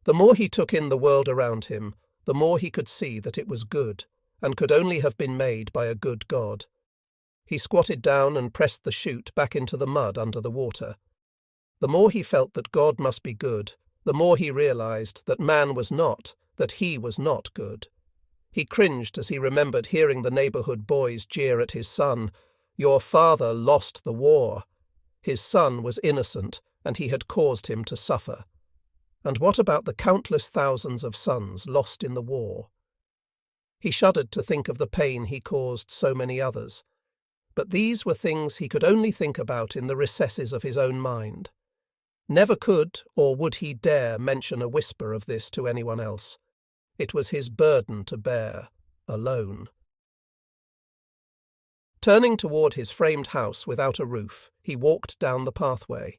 The more he took in the world around him, the more he could see that it was good, and could only have been made by a good God. He squatted down and pressed the chute back into the mud under the water. The more he felt that God must be good, the more he realized that man was not, that he was not good. He cringed as he remembered hearing the neighborhood boys jeer at his son, "Your father lost the war." His son was innocent, and he had caused him to suffer. And what about the countless thousands of sons lost in the war? He shuddered to think of the pain he caused so many others. But these were things he could only think about in the recesses of his own mind. Never could or would he dare mention a whisper of this to anyone else. It was his burden to bear, alone. Turning toward his framed house without a roof, he walked down the pathway.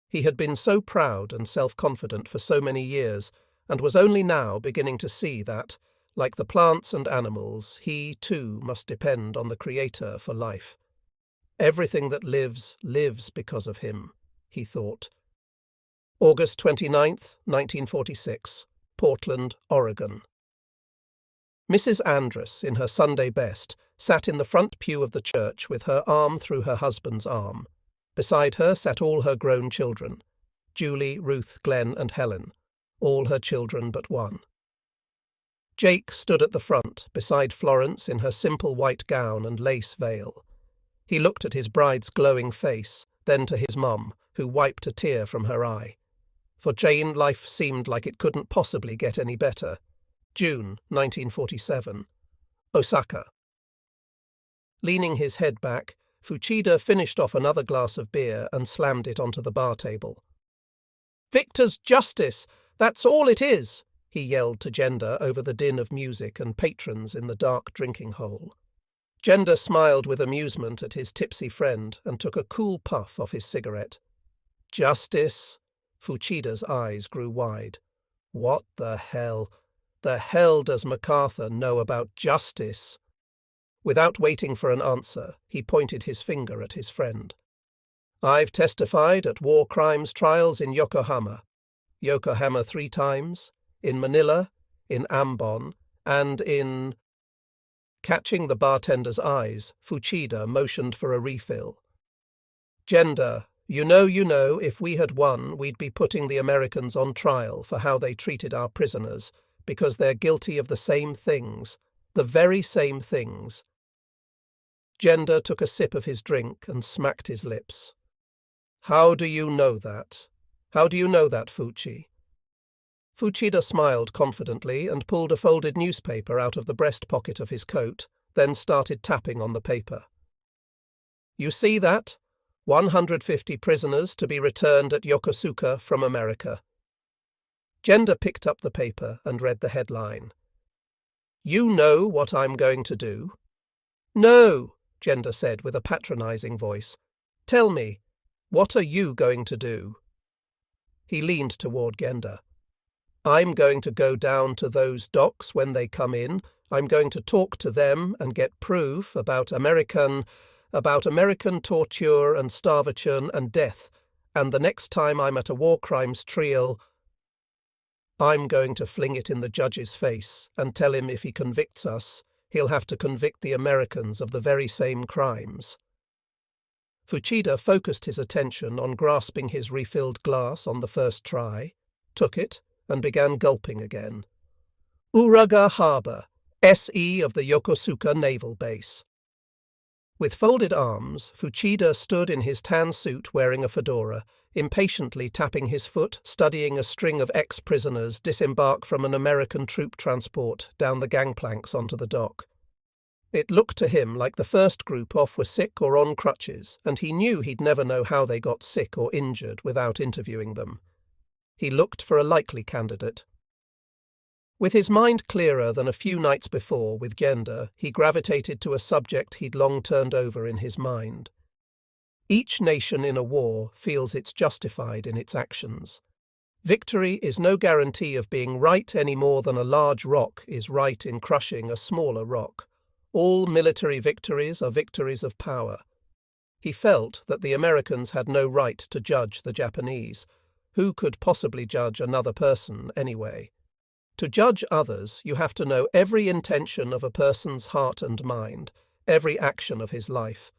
He had been so proud and self-confident for so many years, and was only now beginning to see that, like the plants and animals, he, too, must depend on the Creator for life. Everything that lives, lives because of him, he thought. August 29th, 1946, Portland, Oregon. Mrs. Andress, in her Sunday best, sat in the front pew of the church with her arm through her husband's arm. Beside her sat all her grown children, Julie, Ruth, Glenn, and Helen, all her children but one. Jake stood at the front, beside Florence in her simple white gown and lace veil. He looked at his bride's glowing face, then to his mum, who wiped a tear from her eye. For Jane, life seemed like it couldn't possibly get any better. June 1947. Osaka. Leaning his head back, Fuchida finished off another glass of beer and slammed it onto the bar table. "Victor's justice! That's all it is!" he yelled to Genda over the din of music and patrons in the dark drinking hole. Genda smiled with amusement at his tipsy friend and took a cool puff off his cigarette. "Justice?" Fuchida's eyes grew wide. "What the hell? The hell does MacArthur know about justice?" Without waiting for an answer, he pointed his finger at his friend. "I've testified at war crimes trials in Yokohama 3 times, in Manila, in Ambon, and in—" Catching the bartender's eyes, Fuchida motioned for a refill. "Genda, you know, if we had won, we'd be putting the Americans on trial for how they treated our prisoners, because they're guilty of the same things, the very same things." Genda took a sip of his drink and smacked his lips. "How do you know that? How do you know that, Fuchi?" Fuchida smiled confidently and pulled a folded newspaper out of the breast pocket of his coat, then started tapping on the paper. "You see that? 150 prisoners to be returned at Yokosuka from America." Genda picked up the paper and read the headline. "You know what I'm going to do?" "No," Genda said with a patronizing voice. "Tell me, what are you going to do?" He leaned toward Genda. "I'm going to go down to those docks when they come in. I'm going to talk to them and get proof about American torture and starvation and death, and the next time I'm at a war crimes trial, I'm going to fling it in the judge's face and tell him if he convicts us, he'll have to convict the Americans of the very same crimes." Fuchida focused his attention on grasping his refilled glass on the first try, took it, and began gulping again. "Uraga Harbor, SE of the Yokosuka Naval Base." With folded arms, Fuchida stood in his tan suit wearing a fedora, impatiently tapping his foot, studying a string of ex-prisoners disembark from an American troop transport down the gangplanks onto the dock. It looked to him like the first group off were sick or on crutches, and he knew he'd never know how they got sick or injured without interviewing them. He looked for a likely candidate. With his mind clearer than a few nights before with Genda, he gravitated to a subject he'd long turned over in his mind. Each nation in a war feels it's justified in its actions. Victory is no guarantee of being right any more than a large rock is right in crushing a smaller rock. All military victories are victories of power. He felt that the Americans had no right to judge the Japanese, Who could possibly judge another person anyway? To judge others, you have to know every intention of a person's heart and mind, every action of his life.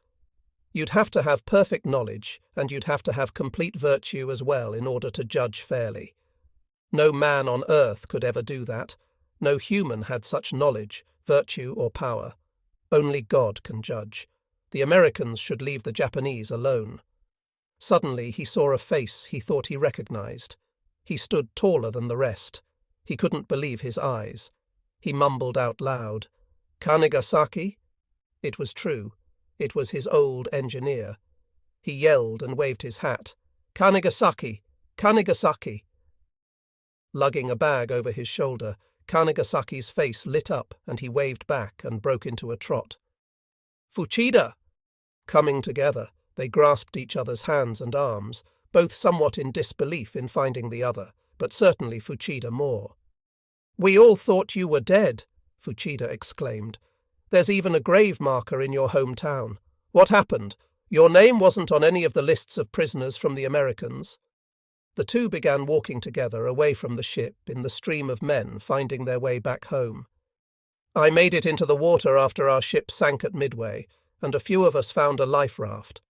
You'd have to have perfect knowledge, and you'd have to have complete virtue as well in order to judge fairly. No man on earth could ever do that. No human had such knowledge, virtue, or power. Only God can judge. The Americans should leave the Japanese alone. Suddenly he saw a face he thought he recognized. He stood taller than the rest. He couldn't believe his eyes. He mumbled out loud, "Kanigasaki?" It was true. It was his old engineer. He yelled and waved his hat. "Kanigasaki! Kanigasaki!" Lugging a bag over his shoulder, Kanagasaki's face lit up and he waved back and broke into a trot. "Fuchida!" Coming together, they grasped each other's hands and arms, both somewhat in disbelief in finding the other, but certainly Fuchida more. "We all thought you were dead," Fuchida exclaimed. "There's even a grave marker in your hometown. What happened? Your name wasn't on any of the lists of prisoners from the Americans." The two began walking together away from the ship in the stream of men finding their way back home. "I made it into the water after our ship sank at Midway, and a few of us found a life raft.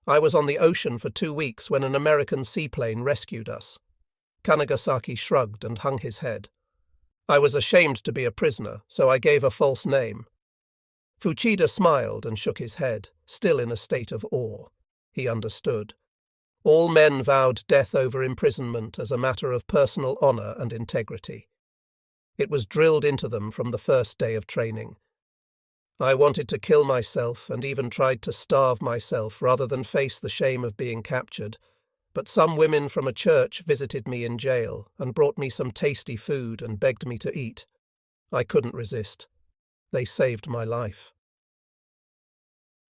I was on the ocean for 2 weeks when an American seaplane rescued us." Kanagasaki shrugged and hung his head. "I was ashamed to be a prisoner, so I gave a false name." Fuchida smiled and shook his head, still in a state of awe. He understood. All men vowed death over imprisonment as a matter of personal honor and integrity. It was drilled into them from the first day of training. I wanted to kill myself and even tried to starve myself rather than face the shame of being captured, but some women from a church visited me in jail and brought me some tasty food and begged me to eat. I couldn't resist. They saved my life.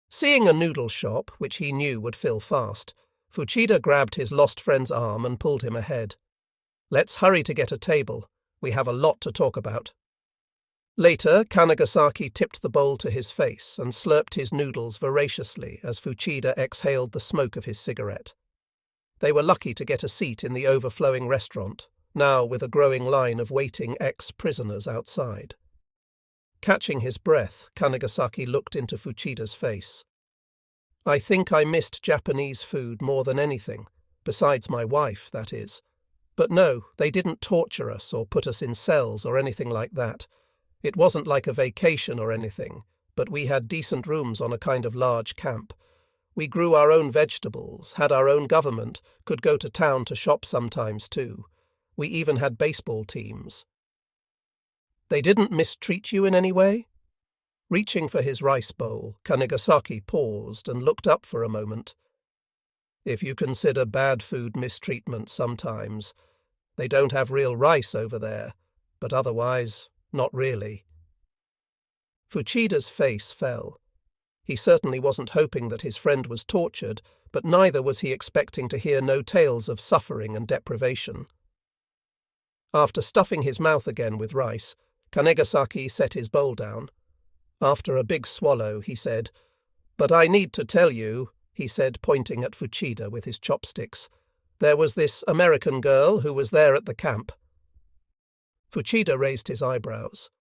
Seeing a noodle shop, which he knew would fill fast, Fuchida grabbed his lost friend's arm and pulled him ahead. "Let's hurry to get a table. We have a lot to talk about." Later, Kanagasaki tipped the bowl to his face and slurped his noodles voraciously as Fuchida exhaled the smoke of his cigarette. They were lucky to get a seat in the overflowing restaurant, now with a growing line of waiting ex-prisoners outside. Catching his breath, Kanagasaki looked into Fuchida's face. "I think I missed Japanese food more than anything, besides my wife, that is. But no, they didn't torture us or put us in cells or anything like that. It wasn't like a vacation or anything, but we had decent rooms on a kind of large camp. We grew our own vegetables, had our own government, could go to town to shop sometimes too. We even had baseball teams." "They didn't mistreat you in any way?" Reaching for his rice bowl, Kanagasaki paused and looked up for a moment. "If you consider bad food mistreatment sometimes, they don't have real rice over there, but otherwise, not really." Fuchida's face fell. He certainly wasn't hoping that his friend was tortured, but neither was he expecting to hear no tales of suffering and deprivation. After stuffing his mouth again with rice, Kanagasaki set his bowl down. After a big swallow, he said, "But I need to tell you," he said, pointing at Fuchida with his chopsticks, "there was this American girl who was there at the camp." Fuchida raised his eyebrows.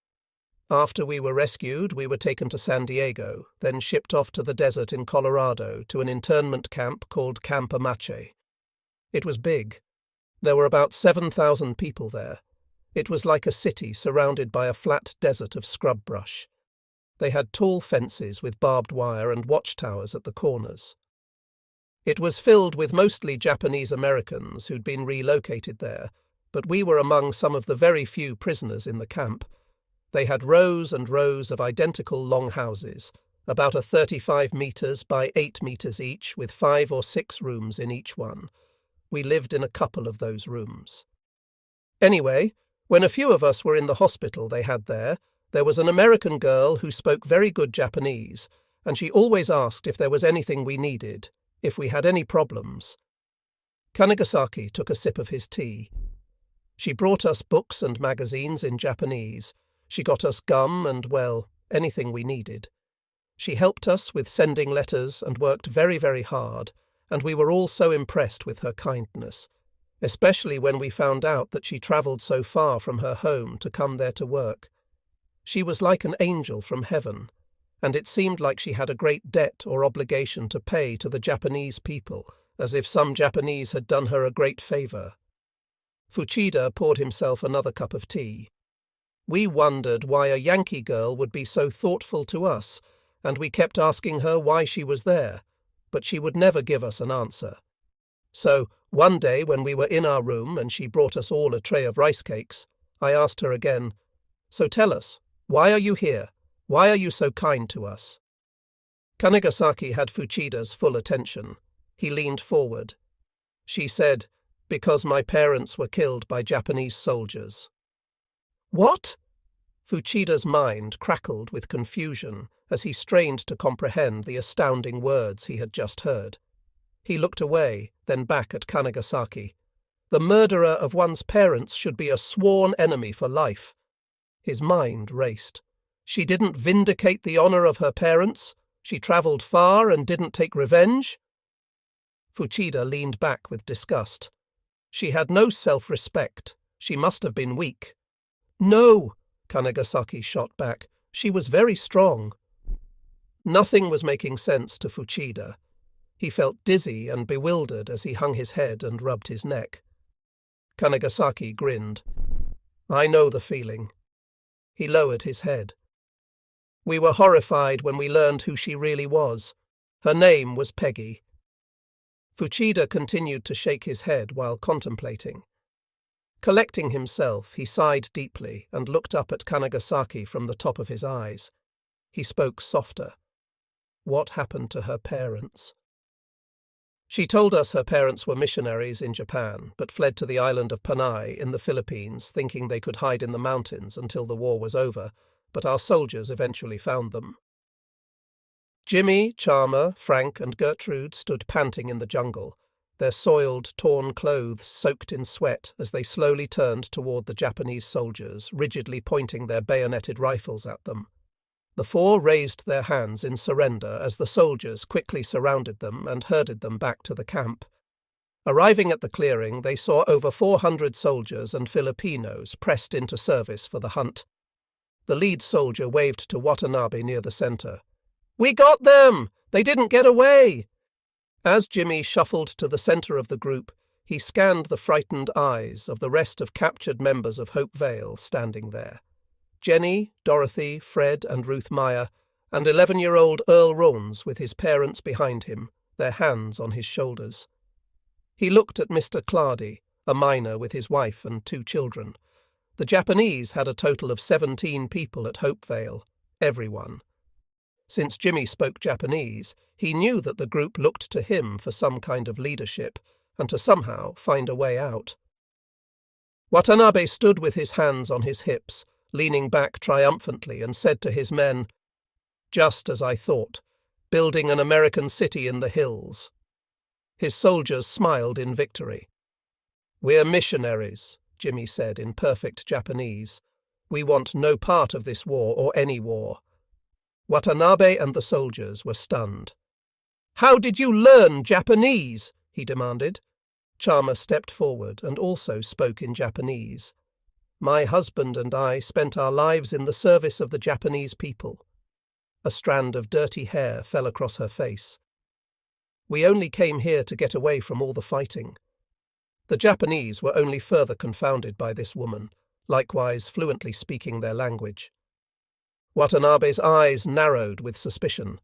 "After we were rescued, we were taken to San Diego, then shipped off to the desert in Colorado to an internment camp called Camp Amache. It was big. There were about 7,000 people there. It was like a city surrounded by a flat desert of scrub brush. They had tall fences with barbed wire and watchtowers at the corners. It was filled with mostly Japanese Americans who'd been relocated there, but we were among some of the very few prisoners in the camp. They had rows and rows of identical long houses, about 35 meters by 8 meters each, with 5 or 6 rooms in each one. We lived in a couple of those rooms. Anyway, when a few of us were in the hospital they had there was an American girl who spoke very good Japanese, and she always asked if there was anything we needed, if we had any problems. Kanagasaki took a sip of his tea. She brought us books and magazines in Japanese. She got us gum and, well, anything we needed. She helped us with sending letters and worked very, very hard, and we were all so impressed with her kindness. especially when we found out that she travelled so far from her home to come there to work. She was like an angel from heaven, and it seemed like she had a great debt or obligation to pay to the Japanese people, as if some Japanese had done her a great favour. Fuchida poured himself another cup of tea. We wondered why a Yankee girl would be so thoughtful to us, and we kept asking her why she was there, but she would never give us an answer. So, one day when we were in our room and she brought us all a tray of rice cakes, I asked her again, "So tell us, why are you here? Why are you so kind to us?" Kanagasaki had Fuchida's full attention. He leaned forward. She said, "Because my parents were killed by Japanese soldiers." "What?" Fuchida's mind crackled with confusion as he strained to comprehend the astounding words he had just heard. He looked away, then back at Kanagasaki. The murderer of one's parents should be a sworn enemy for life. His mind raced. She didn't vindicate the honour of her parents? She travelled far and didn't take revenge? Fuchida leaned back with disgust. She had no self-respect. She must have been weak. "No," Kanagasaki shot back. "She was very strong." Nothing was making sense to Fuchida. He felt dizzy and bewildered as he hung his head and rubbed his neck. Kanagasaki grinned. "I know the feeling." He lowered his head. "We were horrified when we learned who she really was. Her name was Peggy." Fuchida continued to shake his head while contemplating. Collecting himself, he sighed deeply and looked up at Kanagasaki from the top of his eyes. He spoke softer. "What happened to her parents?" "She told us her parents were missionaries in Japan, but fled to the island of Panay in the Philippines, thinking they could hide in the mountains until the war was over, but our soldiers eventually found them." Jimmy, Charmer, Frank, and Gertrude stood panting in the jungle, their soiled, torn clothes soaked in sweat as they slowly turned toward the Japanese soldiers, rigidly pointing their bayoneted rifles at them. The four raised their hands in surrender as the soldiers quickly surrounded them and herded them back to the camp. Arriving at the clearing, they saw over 400 soldiers and Filipinos pressed into service for the hunt. The lead soldier waved to Watanabe near the center. "We got them! They didn't get away!" As Jimmy shuffled to the center of the group, he scanned the frightened eyes of the rest of captured members of Hope Vale standing there. Jenny, Dorothy, Fred, and Ruth Meyer, and 11-year-old Earl Rowns with his parents behind him, their hands on his shoulders. He looked at Mr. Clardy, a miner with his wife and 2 children. The Japanese had a total of 17 people at Hope Vale, everyone. Since Jimmy spoke Japanese, he knew that the group looked to him for some kind of leadership and to somehow find a way out. Watanabe stood with his hands on his hips, leaning back triumphantly, and said to his men, "Just as I thought, building an American city in the hills." His soldiers smiled in victory. "We're missionaries," Jimmy said in perfect Japanese. "We want no part of this war or any war." Watanabe and the soldiers were stunned. "How did you learn Japanese?" he demanded. Charmer stepped forward and also spoke in Japanese. "My husband and I spent our lives in the service of the Japanese people." A strand of dirty hair fell across her face. "We only came here to get away from all the fighting." The Japanese were only further confounded by this woman, likewise fluently speaking their language. Watanabe's eyes narrowed with suspicion.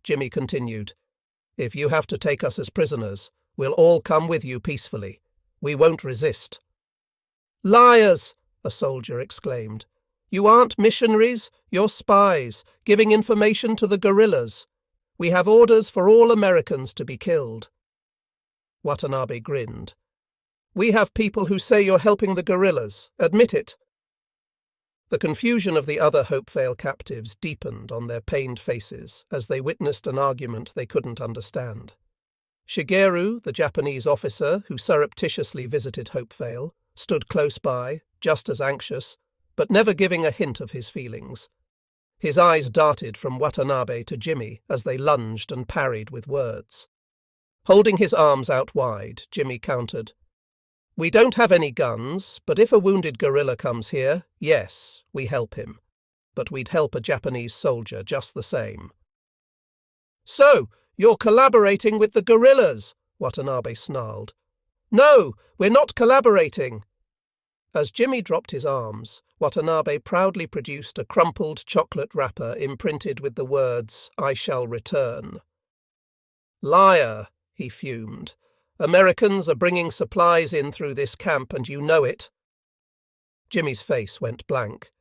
Jimmy continued, "If you have to take us as prisoners, we'll all come with you peacefully. We won't resist." "Liars!" a soldier exclaimed. "You aren't missionaries, you're spies, giving information to the guerrillas. We have orders for all Americans to be killed." Watanabe grinned. "We have people who say you're helping the guerrillas. Admit it." The confusion of the other Hopevale captives deepened on their pained faces as they witnessed an argument they couldn't understand. Shigeru, the Japanese officer who surreptitiously visited Hopevale, stood close by, just as anxious, but never giving a hint of his feelings. His eyes darted from Watanabe to Jimmy as they lunged and parried with words. Holding his arms out wide, Jimmy countered, We don't have any guns, but if a wounded guerrilla comes here, yes, we help him. But we'd help a Japanese soldier just the same. So, you're collaborating with the guerrillas, Watanabe snarled. No, we're not collaborating. As Jimmy dropped his arms, Watanabe proudly produced a crumpled chocolate wrapper imprinted with the words, "I shall return." Liar, he fumed. Americans are bringing supplies in through this camp, and you know it. Jimmy's face went blank.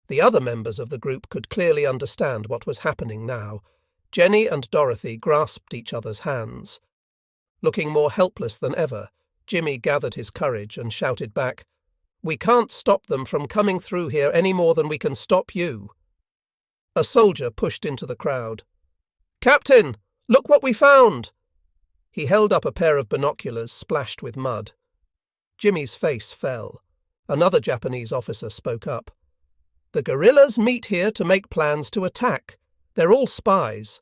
The other members of the group could clearly understand what was happening now. Jenny and Dorothy grasped each other's hands. Looking more helpless than ever, Jimmy gathered his courage and shouted back, "We can't stop them from coming through here any more than we can stop you." A soldier pushed into the crowd. "Captain, look what we found!" He held up a pair of binoculars splashed with mud. Jimmy's face fell. Another Japanese officer spoke up. "The guerrillas meet here to make plans to attack. They're all spies."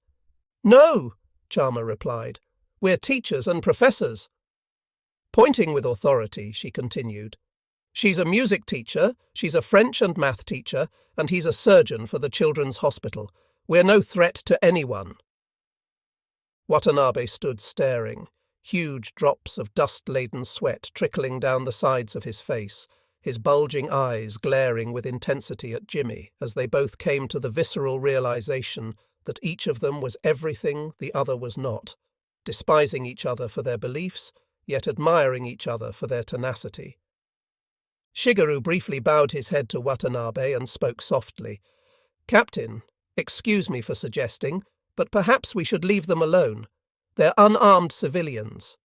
"No," Charma replied. "We're teachers and professors." Pointing with authority, she continued. "She's a music teacher, she's a French and math teacher, and he's a surgeon for the children's hospital. We're no threat to anyone." Watanabe stood staring, huge drops of dust-laden sweat trickling down the sides of his face, his bulging eyes glaring with intensity at Jimmy as they both came to the visceral realization that each of them was everything the other was not, despising each other for their beliefs, yet admiring each other for their tenacity. Shigeru briefly bowed his head to Watanabe and spoke softly. "Captain, excuse me for suggesting, but perhaps we should leave them alone. They're unarmed civilians."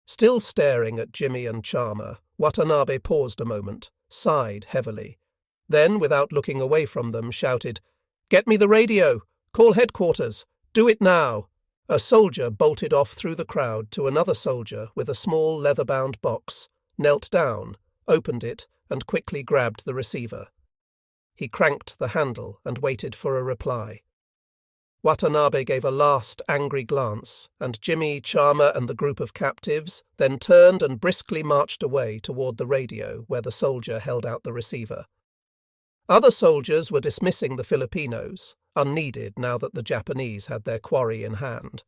Still staring at Jimmy and Charma, Watanabe paused a moment, sighed heavily. Then, without looking away from them, shouted, "Get me the radio! Call headquarters! Do it now!" A soldier bolted off through the crowd to another soldier with a small leather-bound box, knelt down, opened it, and quickly grabbed the receiver. He cranked the handle and waited for a reply. Watanabe gave a last angry glance, and Jimmy, Charma, and the group of captives then turned and briskly marched away toward the radio where the soldier held out the receiver. Other soldiers were dismissing the Filipinos, unneeded now that the Japanese had their quarry in hand.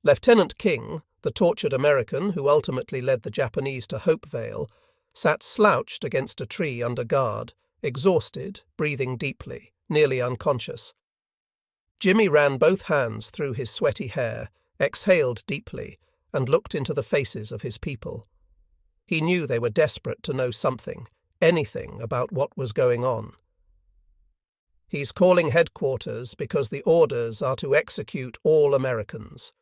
Lieutenant King, the tortured American who ultimately led the Japanese to Hopevale, sat slouched against a tree under guard, exhausted, breathing deeply, nearly unconscious. Jimmy ran both hands through his sweaty hair, exhaled deeply, and looked into the faces of his people. He knew they were desperate to know something, anything about what was going on. "He's calling headquarters because the orders are to execute all Americans.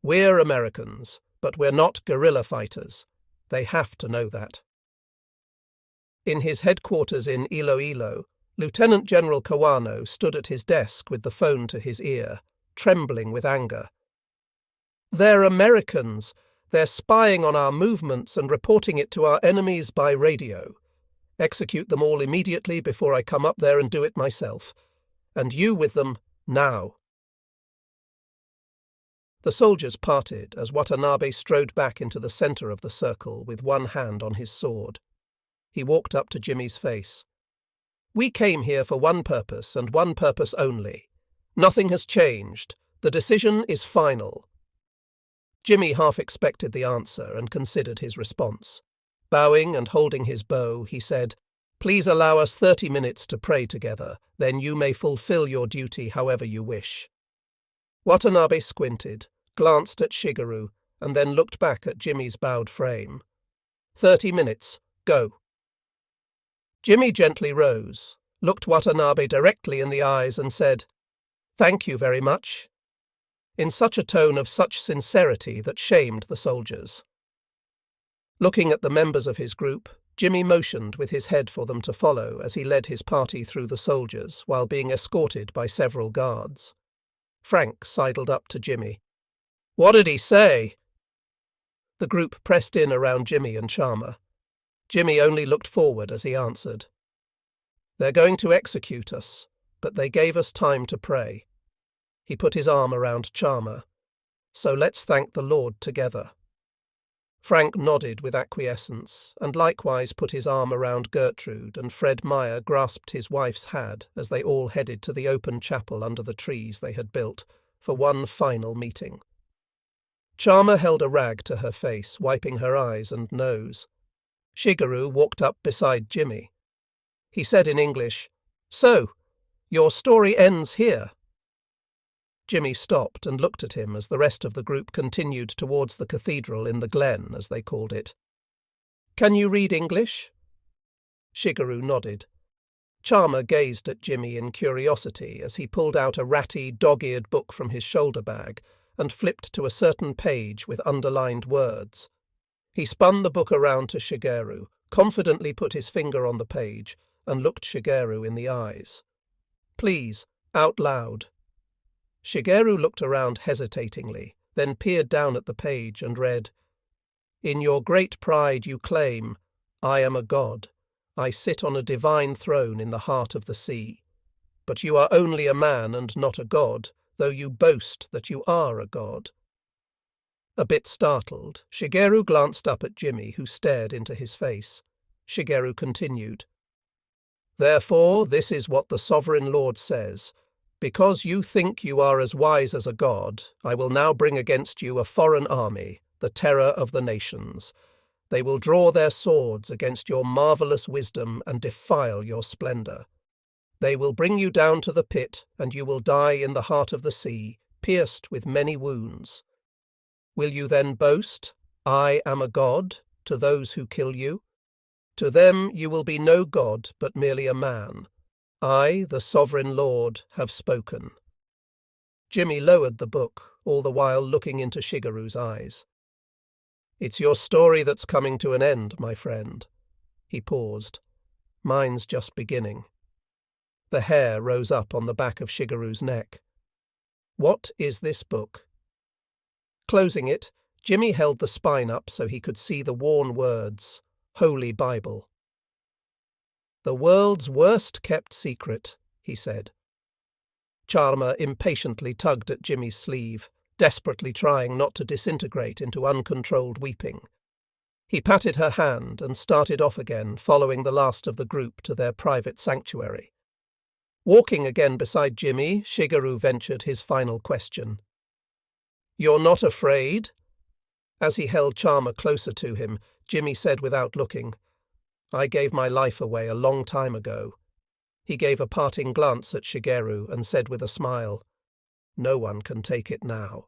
We're Americans, but we're not guerrilla fighters. They have to know that." In his headquarters in Iloilo, Lieutenant General Kawano stood at his desk with the phone to his ear, trembling with anger. "They're Americans. They're spying on our movements and reporting it to our enemies by radio. Execute them all immediately before I come up there and do it myself. And you with them, now." The soldiers parted as Watanabe strode back into the center of the circle with one hand on his sword. He walked up to Jimmy's face. "We came here for one purpose and one purpose only. Nothing has changed. The decision is final." Jimmy half expected the answer and considered his response. Bowing and holding his bow, he said, "Please allow us 30 minutes to pray together, then you may fulfill your duty however you wish." Watanabe squinted, glanced at Shigeru, and then looked back at Jimmy's bowed frame. 30 minutes, go." Jimmy gently rose, looked Watanabe directly in the eyes and said, "Thank you very much," in such a tone of such sincerity that shamed the soldiers. Looking at the members of his group, Jimmy motioned with his head for them to follow as he led his party through the soldiers while being escorted by several guards. Frank sidled up to Jimmy. "What did he say?" The group pressed in around Jimmy and Charma. Jimmy only looked forward as he answered. "They're going to execute us, but they gave us time to pray." He put his arm around Charma. "So let's thank the Lord together." Frank nodded with acquiescence, and likewise put his arm around Gertrude, and Fred Meyer grasped his wife's hand as they all headed to the open chapel under the trees they had built for one final meeting. Charmer held a rag to her face, wiping her eyes and nose. Shigeru walked up beside Jimmy. He said in English, "So, your story ends here." Jimmy stopped and looked at him as the rest of the group continued towards the cathedral in the glen, as they called it. "Can you read English?" Shigeru nodded. Charmer gazed at Jimmy in curiosity as he pulled out a ratty, dog-eared book from his shoulder bag and flipped to a certain page with underlined words. He spun the book around to Shigeru, confidently put his finger on the page, and looked Shigeru in the eyes. "Please, out loud." Shigeru looked around hesitatingly, then peered down at the page and read, "In your great pride you claim, 'I am a god. I sit on a divine throne in the heart of the sea.' But you are only a man and not a god, though you boast that you are a god." A bit startled, Shigeru glanced up at Jimmy, who stared into his face. Shigeru continued, "Therefore, this is what the Sovereign Lord says. Because you think you are as wise as a god, I will now bring against you a foreign army, the terror of the nations. They will draw their swords against your marvelous wisdom and defile your splendor. They will bring you down to the pit, and you will die in the heart of the sea, pierced with many wounds. Will you then boast, 'I am a god,' to those who kill you? To them you will be no god, but merely a man. I, the Sovereign Lord, have spoken." Jimmy lowered the book, all the while looking into Shigeru's eyes. "It's your story that's coming to an end, my friend." He paused. "Mine's just beginning." The hair rose up on the back of Shigeru's neck. "What is this book?" Closing it, Jimmy held the spine up so he could see the worn words, "Holy Bible." "The world's worst-kept secret," he said. Charmer impatiently tugged at Jimmy's sleeve, desperately trying not to disintegrate into uncontrolled weeping. He patted her hand and started off again, following the last of the group to their private sanctuary. Walking again beside Jimmy, Shigeru ventured his final question. "You're not afraid?" As he held Charmer closer to him, Jimmy said without looking, "I gave my life away a long time ago." He gave a parting glance at Shigeru and said with a smile, "No one can take it now."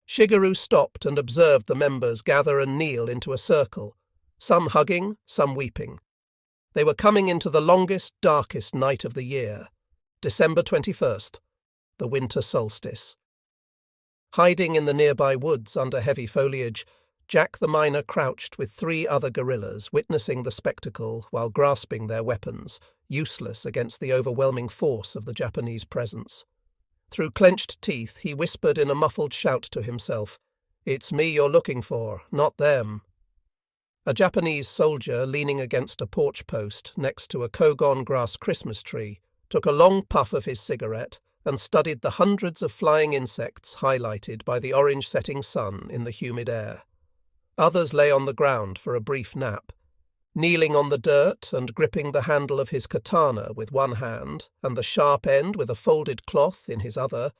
Shigeru stopped and observed the members gather and kneel into a circle, some hugging, some weeping. They were coming into the longest, darkest night of the year, December 21st, the winter solstice. Hiding in the nearby woods under heavy foliage, Jack the Miner crouched with 3 other guerrillas, witnessing the spectacle while grasping their weapons, useless against the overwhelming force of the Japanese presence. Through clenched teeth, he whispered in a muffled shout to himself, "It's me you're looking for, not them." A Japanese soldier leaning against a porch post next to a Kogon grass Christmas tree took a long puff of his cigarette and studied the hundreds of flying insects highlighted by the orange setting sun in the humid air. Others lay on the ground for a brief nap. Kneeling on the dirt and gripping the handle of his katana with one hand and the sharp end with a folded cloth in his other,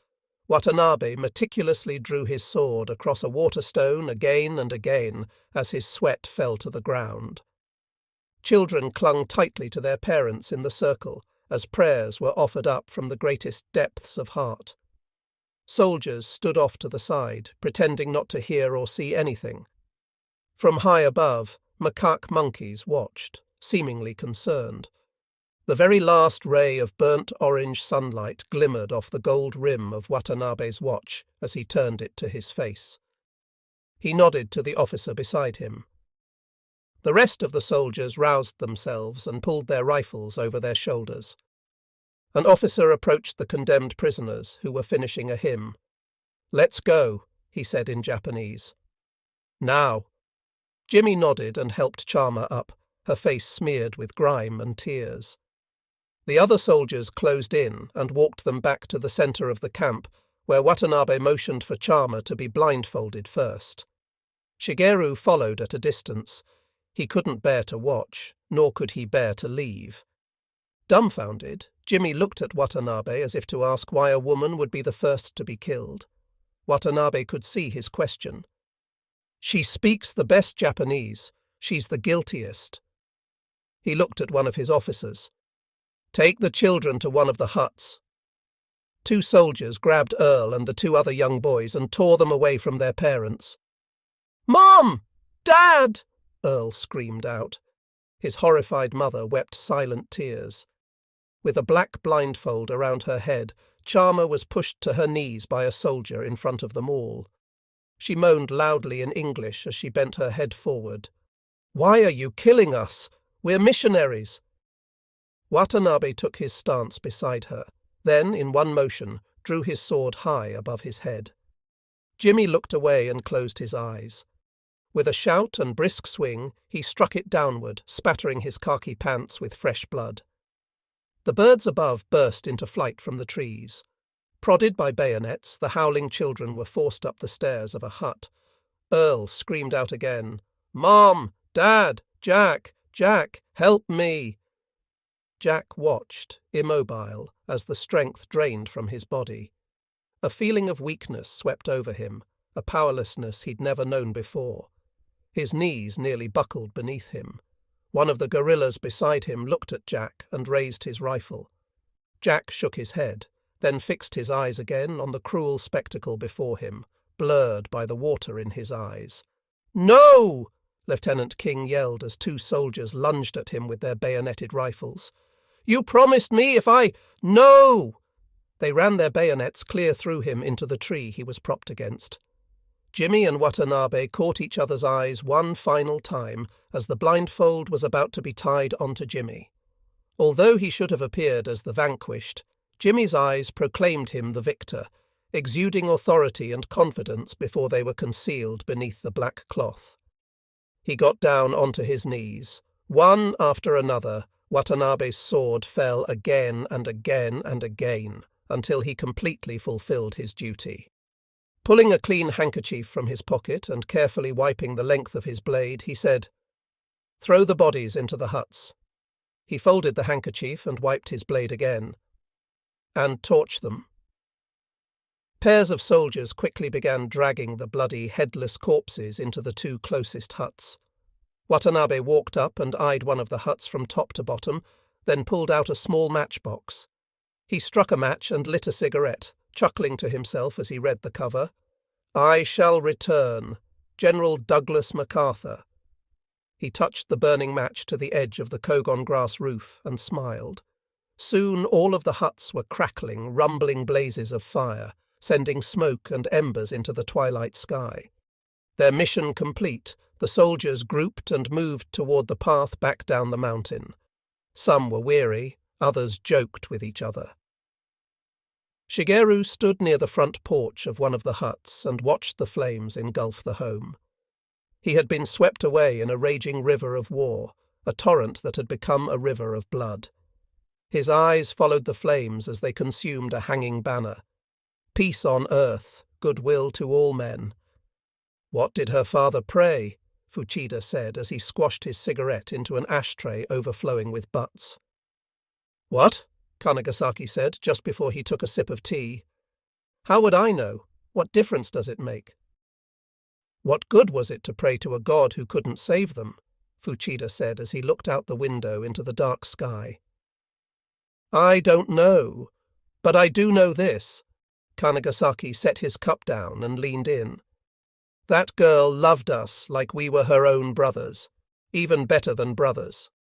Watanabe meticulously drew his sword across a waterstone again and again as his sweat fell to the ground. Children clung tightly to their parents in the circle as prayers were offered up from the greatest depths of heart. Soldiers stood off to the side, pretending not to hear or see anything. From high above, macaque monkeys watched, seemingly concerned. The very last ray of burnt orange sunlight glimmered off the gold rim of Watanabe's watch as he turned it to his face. He nodded to the officer beside him. The rest of the soldiers roused themselves and pulled their rifles over their shoulders. An officer approached the condemned prisoners, who were finishing a hymn. "Let's go," he said in Japanese. "Now." Jimmy nodded and helped Charmer up, her face smeared with grime and tears. The other soldiers closed in and walked them back to the center of the camp, where Watanabe motioned for Charmer to be blindfolded first. Shigeru followed at a distance. He couldn't bear to watch, nor could he bear to leave. Dumbfounded, Jimmy looked at Watanabe as if to ask why a woman would be the first to be killed. Watanabe could see his question. "She speaks the best Japanese. She's the guiltiest." He looked at one of his officers. "Take the children to one of the huts." 2 soldiers grabbed Earl and the 2 other young boys and tore them away from their parents. "Mom! Dad!" Earl screamed out. His horrified mother wept silent tears. With a black blindfold around her head, Charmer was pushed to her knees by a soldier in front of them all. She moaned loudly in English as she bent her head forward. "Why are you killing us? We're missionaries." Watanabe took his stance beside her, then, in one motion, drew his sword high above his head. Jimmy looked away and closed his eyes. With a shout and brisk swing, he struck it downward, spattering his khaki pants with fresh blood. The birds above burst into flight from the trees. Prodded by bayonets, the howling children were forced up the stairs of a hut. Earl screamed out again, "Mom! Dad! Jack! Jack! Help me!" Jack watched, immobile, as the strength drained from his body. A feeling of weakness swept over him, a powerlessness he'd never known before. His knees nearly buckled beneath him. One of the guerrillas beside him looked at Jack and raised his rifle. Jack shook his head, then fixed his eyes again on the cruel spectacle before him, blurred by the water in his eyes. "No!" Lieutenant King yelled as 2 soldiers lunged at him with their bayoneted rifles. "You promised me if I— No!" They ran their bayonets clear through him into the tree he was propped against. Jimmy and Watanabe caught each other's eyes one final time as the blindfold was about to be tied onto Jimmy. Although he should have appeared as the vanquished, Jimmy's eyes proclaimed him the victor, exuding authority and confidence before they were concealed beneath the black cloth. He got down onto his knees. One after another, Watanabe's sword fell again and again and again, until he completely fulfilled his duty. Pulling a clean handkerchief from his pocket and carefully wiping the length of his blade, he said, "Throw the bodies into the huts." He folded the handkerchief and wiped his blade again. "And torch them." Pairs of soldiers quickly began dragging the bloody, headless corpses into the 2 closest huts. Watanabe walked up and eyed one of the huts from top to bottom, then pulled out a small matchbox. He struck a match and lit a cigarette, chuckling to himself as he read the cover. "I shall return. General Douglas MacArthur." He touched the burning match to the edge of the Kogon grass roof and smiled. Soon all of the huts were crackling, rumbling blazes of fire, sending smoke and embers into the twilight sky. Their mission complete, the soldiers grouped and moved toward the path back down the mountain. Some were weary, others joked with each other. Shigeru stood near the front porch of one of the huts and watched the flames engulf the home. He had been swept away in a raging river of war, a torrent that had become a river of blood. His eyes followed the flames as they consumed a hanging banner. "Peace on earth, goodwill to all men." "What did her father pray?" Fuchida said as he squashed his cigarette into an ashtray overflowing with butts. "What?" Kanagasaki said just before he took a sip of tea. "How would I know? What difference does it make?" "What good was it to pray to a god who couldn't save them?" Fuchida said as he looked out the window into the dark sky. "I don't know, but I do know this." Kanagasaki set his cup down and leaned in. "That girl loved us like we were her own brothers, even better than brothers."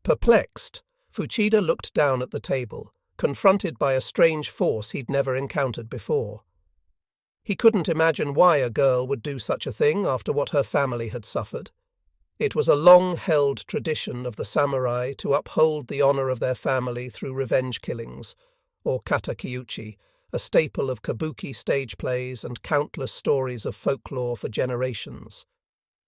Perplexed, Fuchida looked down at the table, confronted by a strange force he'd never encountered before. He couldn't imagine why a girl would do such a thing after what her family had suffered. It was a long-held tradition of the samurai to uphold the honor of their family through revenge killings, or katakiuchi, a staple of kabuki stage plays and countless stories of folklore for generations.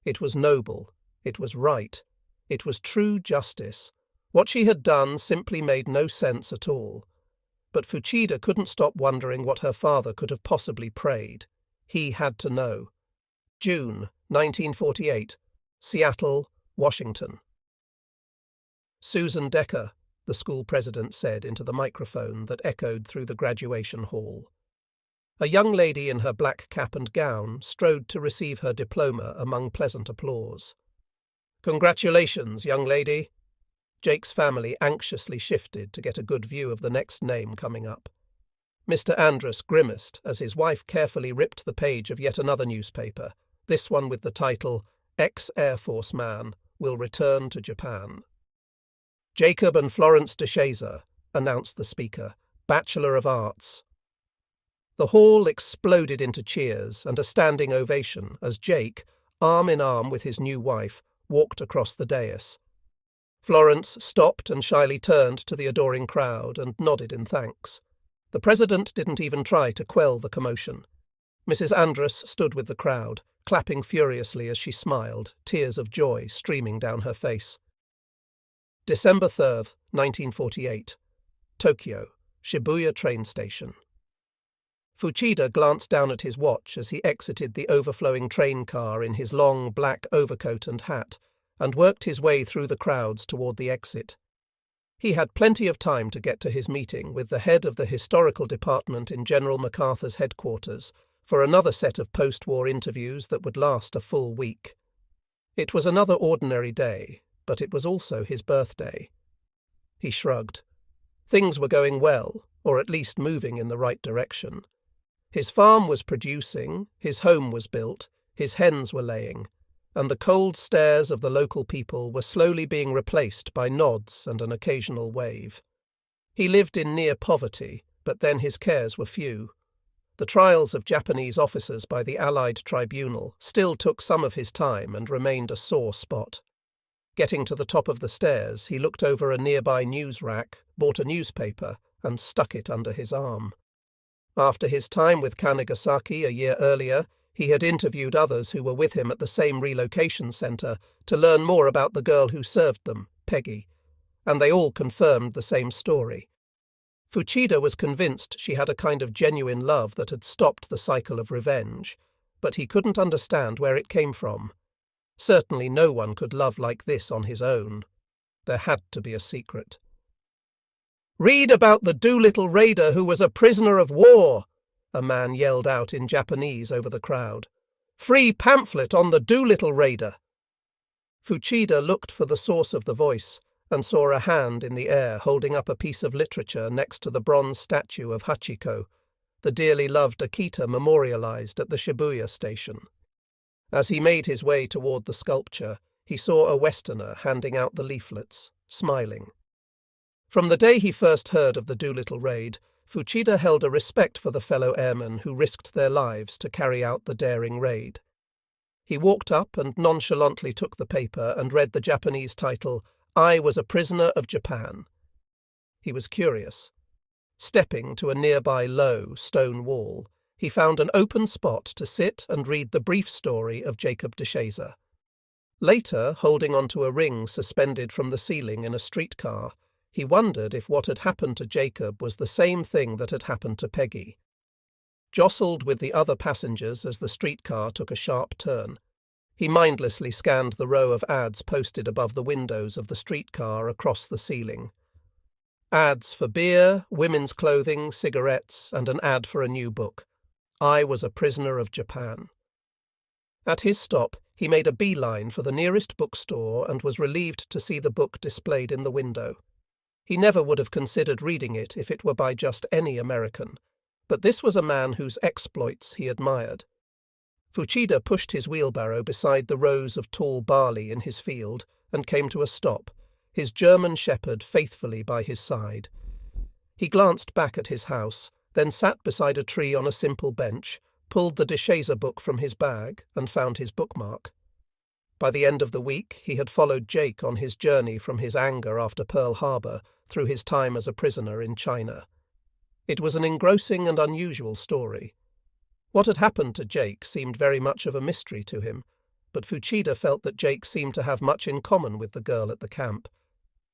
It was noble, it was right, it was true justice. What she had done simply made no sense at all. But Fuchida couldn't stop wondering what her father could have possibly prayed. He had to know. June 1948, Seattle, Washington. Susan Decker, the school president said into the microphone that echoed through the graduation hall. A young lady in her black cap and gown strode to receive her diploma among pleasant applause. "Congratulations, young lady." Jake's family anxiously shifted to get a good view of the next name coming up. Mr. Andrus grimaced as his wife carefully ripped the page of yet another newspaper, this one with the title, "Ex-Air Force Man Will Return to Japan." "Jacob and Florence DeShazer," announced the speaker, Bachelor of Arts. The hall exploded into cheers and a standing ovation as Jake, arm in arm with his new wife, walked across the dais. Florence stopped and shyly turned to the adoring crowd and nodded in thanks. The president didn't even try to quell the commotion. Mrs. Andrus stood with the crowd, clapping furiously as she smiled, tears of joy streaming down her face. December 3rd, 1948. Tokyo, Shibuya train station. Fuchida glanced down at his watch as he exited the overflowing train car in his long black overcoat and hat, and worked his way through the crowds toward the exit. He had plenty of time to get to his meeting with the head of the historical department in General MacArthur's headquarters for another set of post-war interviews that would last a full week. It was another ordinary day, but it was also his birthday. He shrugged. Things were going well, or at least moving in the right direction. His farm was producing, his home was built, his hens were laying, and the cold stares of the local people were slowly being replaced by nods and an occasional wave. He lived in near poverty, but then his cares were few. The trials of Japanese officers by the Allied Tribunal still took some of his time and remained a sore spot. Getting to the top of the stairs, he looked over a nearby news rack, bought a newspaper, and stuck it under his arm. After his time with Kanigasaki a year earlier, he had interviewed others who were with him at the same relocation center to learn more about the girl who served them, Peggy, and they all confirmed the same story. Fuchida was convinced she had a kind of genuine love that had stopped the cycle of revenge, but he couldn't understand where it came from. Certainly no one could love like this on his own. There had to be a secret. "Read about the Doolittle raider who was a prisoner of war," a man yelled out in Japanese over the crowd. "Free pamphlet on the Doolittle raider." Fuchida looked for the source of the voice and saw a hand in the air holding up a piece of literature next to the bronze statue of Hachiko, the dearly loved Akita memorialized at the Shibuya station. As he made his way toward the sculpture, he saw a Westerner handing out the leaflets, smiling. From the day he first heard of the Doolittle raid, Fuchida held a respect for the fellow airmen who risked their lives to carry out the daring raid. He walked up and nonchalantly took the paper and read the Japanese title, "I Was a Prisoner of Japan." He was curious. Stepping to a nearby low stone wall, he found an open spot to sit and read the brief story of Jacob DeShazer. Later, holding onto a ring suspended from the ceiling in a streetcar, he wondered if what had happened to Jacob was the same thing that had happened to Peggy. Jostled with the other passengers as the streetcar took a sharp turn, he mindlessly scanned the row of ads posted above the windows of the streetcar across the ceiling. Ads for beer, women's clothing, cigarettes, and an ad for a new book. I Was a Prisoner of Japan. At his stop, he made a beeline for the nearest bookstore and was relieved to see the book displayed in the window. He never would have considered reading it if it were by just any American, but this was a man whose exploits he admired. Fuchida pushed his wheelbarrow beside the rows of tall barley in his field and came to a stop, his German shepherd faithfully by his side. He glanced back at his house, then sat beside a tree on a simple bench, pulled the DeShazer book from his bag, and found his bookmark. By the end of the week, he had followed Jake on his journey from his anger after Pearl Harbor through his time as a prisoner in China. It was an engrossing and unusual story. What had happened to Jake seemed very much of a mystery to him, but Fuchida felt that Jake seemed to have much in common with the girl at the camp.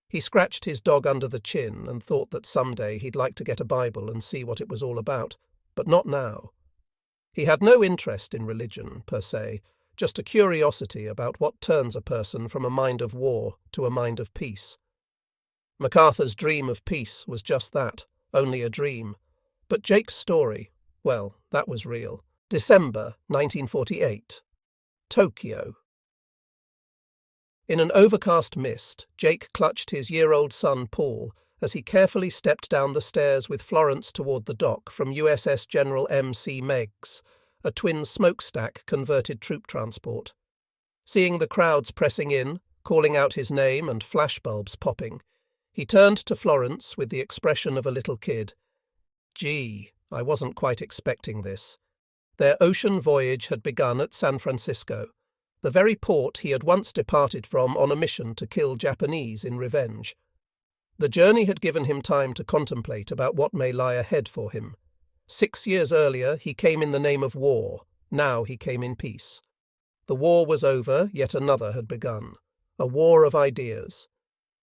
He scratched his dog under the chin and thought that someday he'd like to get a Bible and see what it was all about, but not now. He had no interest in religion, per se, just a curiosity about what turns a person from a mind of war to a mind of peace. MacArthur's dream of peace was just that, only a dream. But Jake's story, well, that was real. December 1948. Tokyo. In an overcast mist, Jake clutched his year-old son Paul as he carefully stepped down the stairs with Florence toward the dock from USS General M.C. Meigs, a twin smokestack converted troop transport. Seeing the crowds pressing in, calling out his name and flashbulbs popping, he turned to Florence with the expression of a little kid. Gee, I wasn't quite expecting this. Their ocean voyage had begun at San Francisco, the very port he had once departed from on a mission to kill Japanese in revenge. The journey had given him time to contemplate about what may lie ahead for him. 6 years earlier, he came in the name of war. Now he came in peace. The war was over, yet another had begun. A war of ideas.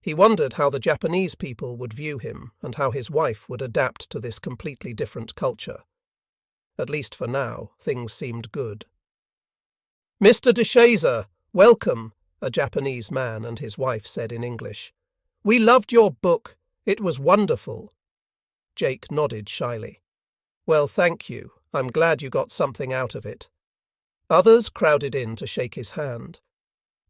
He wondered how the Japanese people would view him and how his wife would adapt to this completely different culture. At least for now, things seemed good. "Mr. de Shazer, welcome," a Japanese man and his wife said in English. "We loved your book. It was wonderful." Jake nodded shyly. "Well, thank you. I'm glad you got something out of it." Others crowded in to shake his hand.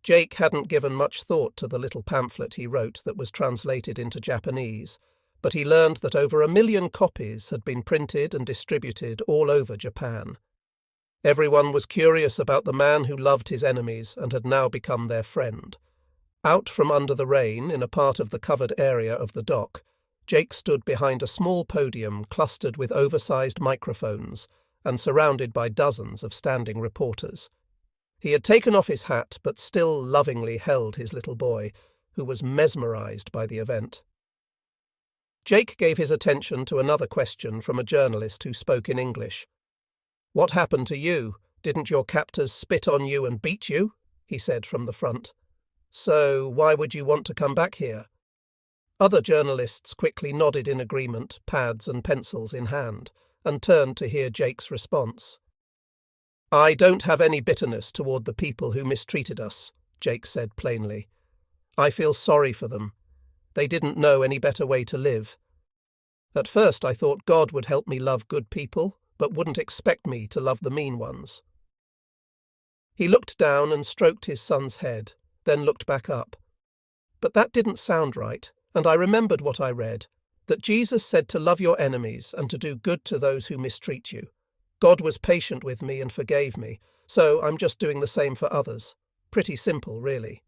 Jake hadn't given much thought to the little pamphlet he wrote that was translated into Japanese, but he learned that over 1 million copies had been printed and distributed all over Japan. Everyone was curious about the man who loved his enemies and had now become their friend. Out from under the rain, in a part of the covered area of the dock, Jake stood behind a small podium clustered with oversized microphones and surrounded by dozens of standing reporters. He had taken off his hat but still lovingly held his little boy, who was mesmerized by the event. Jake gave his attention to another question from a journalist who spoke in English. "What happened to you? Didn't your captors spit on you and beat you?" he said from the front. "So why would you want to come back here?" Other journalists quickly nodded in agreement, pads and pencils in hand, and turned to hear Jake's response. "I don't have any bitterness toward the people who mistreated us," Jake said plainly. "I feel sorry for them. They didn't know any better way to live. At first I thought God would help me love good people, but wouldn't expect me to love the mean ones." He looked down and stroked his son's head, then looked back up. "But that didn't sound right, and I remembered what I read, that Jesus said to love your enemies and to do good to those who mistreat you. God was patient with me and forgave me, so I'm just doing the same for others. Pretty simple, really."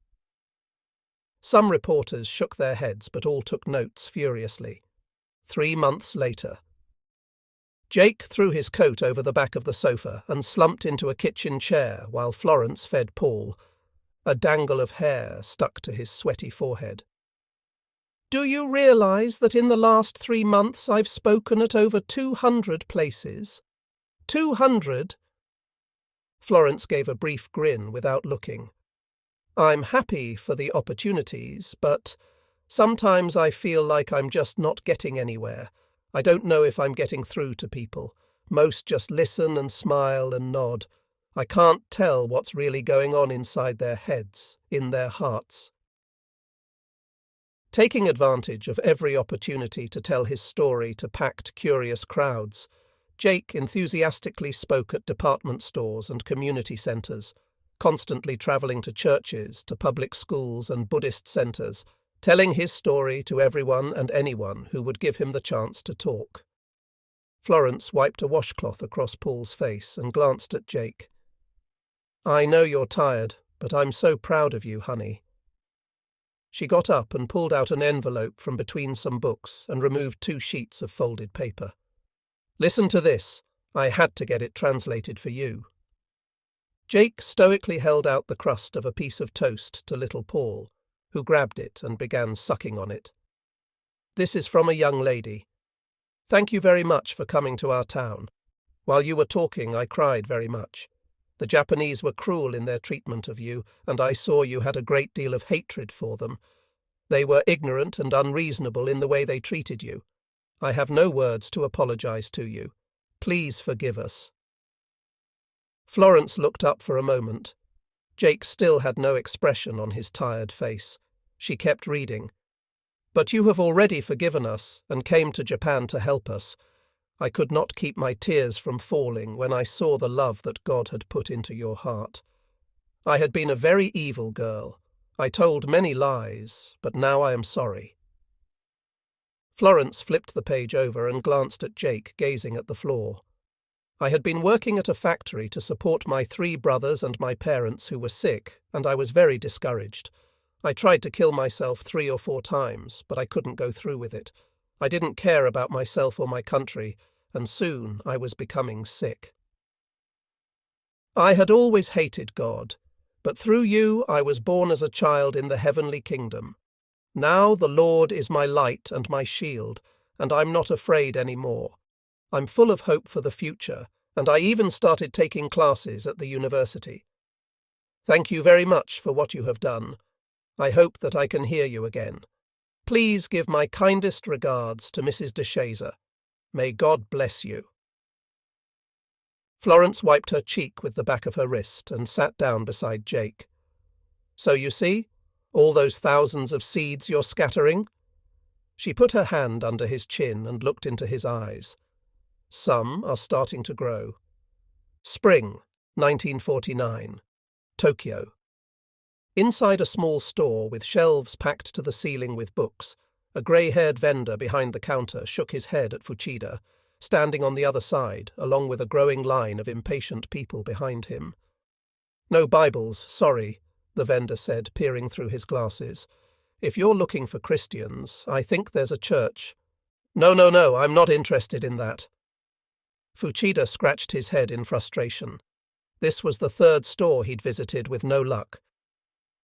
Some reporters shook their heads, but all took notes furiously. 3 months later. Jake threw his coat over the back of the sofa and slumped into a kitchen chair while Florence fed Paul. A dangle of hair stuck to his sweaty forehead. "Do you realize that in the last 3 months I've spoken at over 200 places? 200? Florence gave a brief grin without looking. "I'm happy for the opportunities, but sometimes I feel like I'm just not getting anywhere. I don't know if I'm getting through to people. Most just listen and smile and nod. I can't tell what's really going on inside their heads, in their hearts." Taking advantage of every opportunity to tell his story to packed, curious crowds, Jake enthusiastically spoke at department stores and community centres, constantly travelling to churches, to public schools and Buddhist centres, telling his story to everyone and anyone who would give him the chance to talk. Florence wiped a washcloth across Paul's face and glanced at Jake. "I know you're tired, but I'm so proud of you, honey." She got up and pulled out an envelope from between some books and removed 2 sheets of folded paper. "Listen to this. I had to get it translated for you." Jake stoically held out the crust of a piece of toast to little Paul, who grabbed it and began sucking on it. "This is from a young lady. Thank you very much for coming to our town. While you were talking, I cried very much. The Japanese were cruel in their treatment of you, and I saw you had a great deal of hatred for them. They were ignorant and unreasonable in the way they treated you. I have no words to apologize to you. Please forgive us." Florence looked up for a moment. Jake still had no expression on his tired face. She kept reading. "But you have already forgiven us and came to Japan to help us. I could not keep my tears from falling when I saw the love that God had put into your heart. I had been a very evil girl. I told many lies, but now I am sorry." Florence flipped the page over and glanced at Jake, gazing at the floor. "I had been working at a factory to support my 3 brothers and my parents who were sick, and I was very discouraged. I tried to kill myself 3 or 4 times, but I couldn't go through with it. I didn't care about myself or my country, and soon I was becoming sick. I had always hated God, but through you I was born as a child in the heavenly kingdom. Now the Lord is my light and my shield, and I'm not afraid any more. I'm full of hope for the future, and I even started taking classes at the university. Thank you very much for what you have done. I hope that I can hear you again. Please give my kindest regards to Mrs. de Shazer. May God bless you." Florence wiped her cheek with the back of her wrist and sat down beside Jake. "So you see, all those thousands of seeds you're scattering?" She put her hand under his chin and looked into his eyes. "Some are starting to grow." Spring, 1949. Tokyo. Inside a small store with shelves packed to the ceiling with books, a grey-haired vendor behind the counter shook his head at Fuchida, standing on the other side, along with a growing line of impatient people behind him. "No Bibles, sorry," the vendor said, peering through his glasses. "If you're looking for Christians, I think there's a church." No, I'm not interested in that." Fuchida scratched his head in frustration. This was the 3rd store he'd visited with no luck.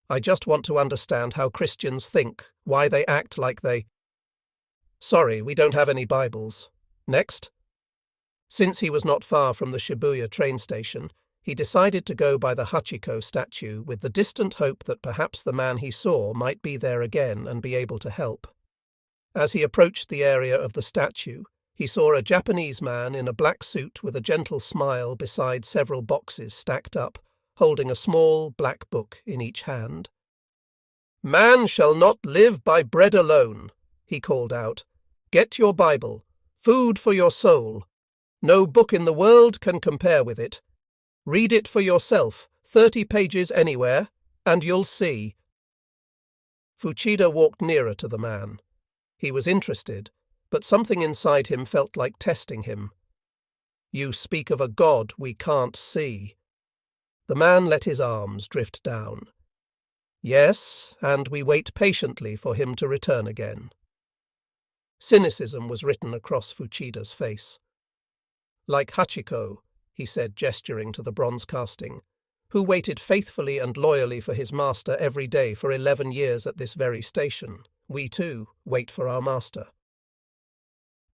"I just want to understand how Christians think, why they act like they—" "Sorry, we don't have any Bibles. Next." Since he was not far from the Shibuya train station, he decided to go by the Hachiko statue with the distant hope that perhaps the man he saw might be there again and be able to help. As he approached the area of the statue, he saw a Japanese man in a black suit with a gentle smile beside several boxes stacked up, holding a small black book in each hand. "Man shall not live by bread alone," he called out. "Get your Bible. Food for your soul. No book in the world can compare with it. Read it for yourself, 30 pages anywhere, and you'll see." Fuchida walked nearer to the man. He was interested, but something inside him felt like testing him. "You speak of a God we can't see." The man let his arms drift down. "Yes, and we wait patiently for him to return again." Cynicism was written across Fuchida's face. "Like Hachiko," he said, gesturing to the bronze casting, "who waited faithfully and loyally for his master every day for 11 years at this very station, we too wait for our master."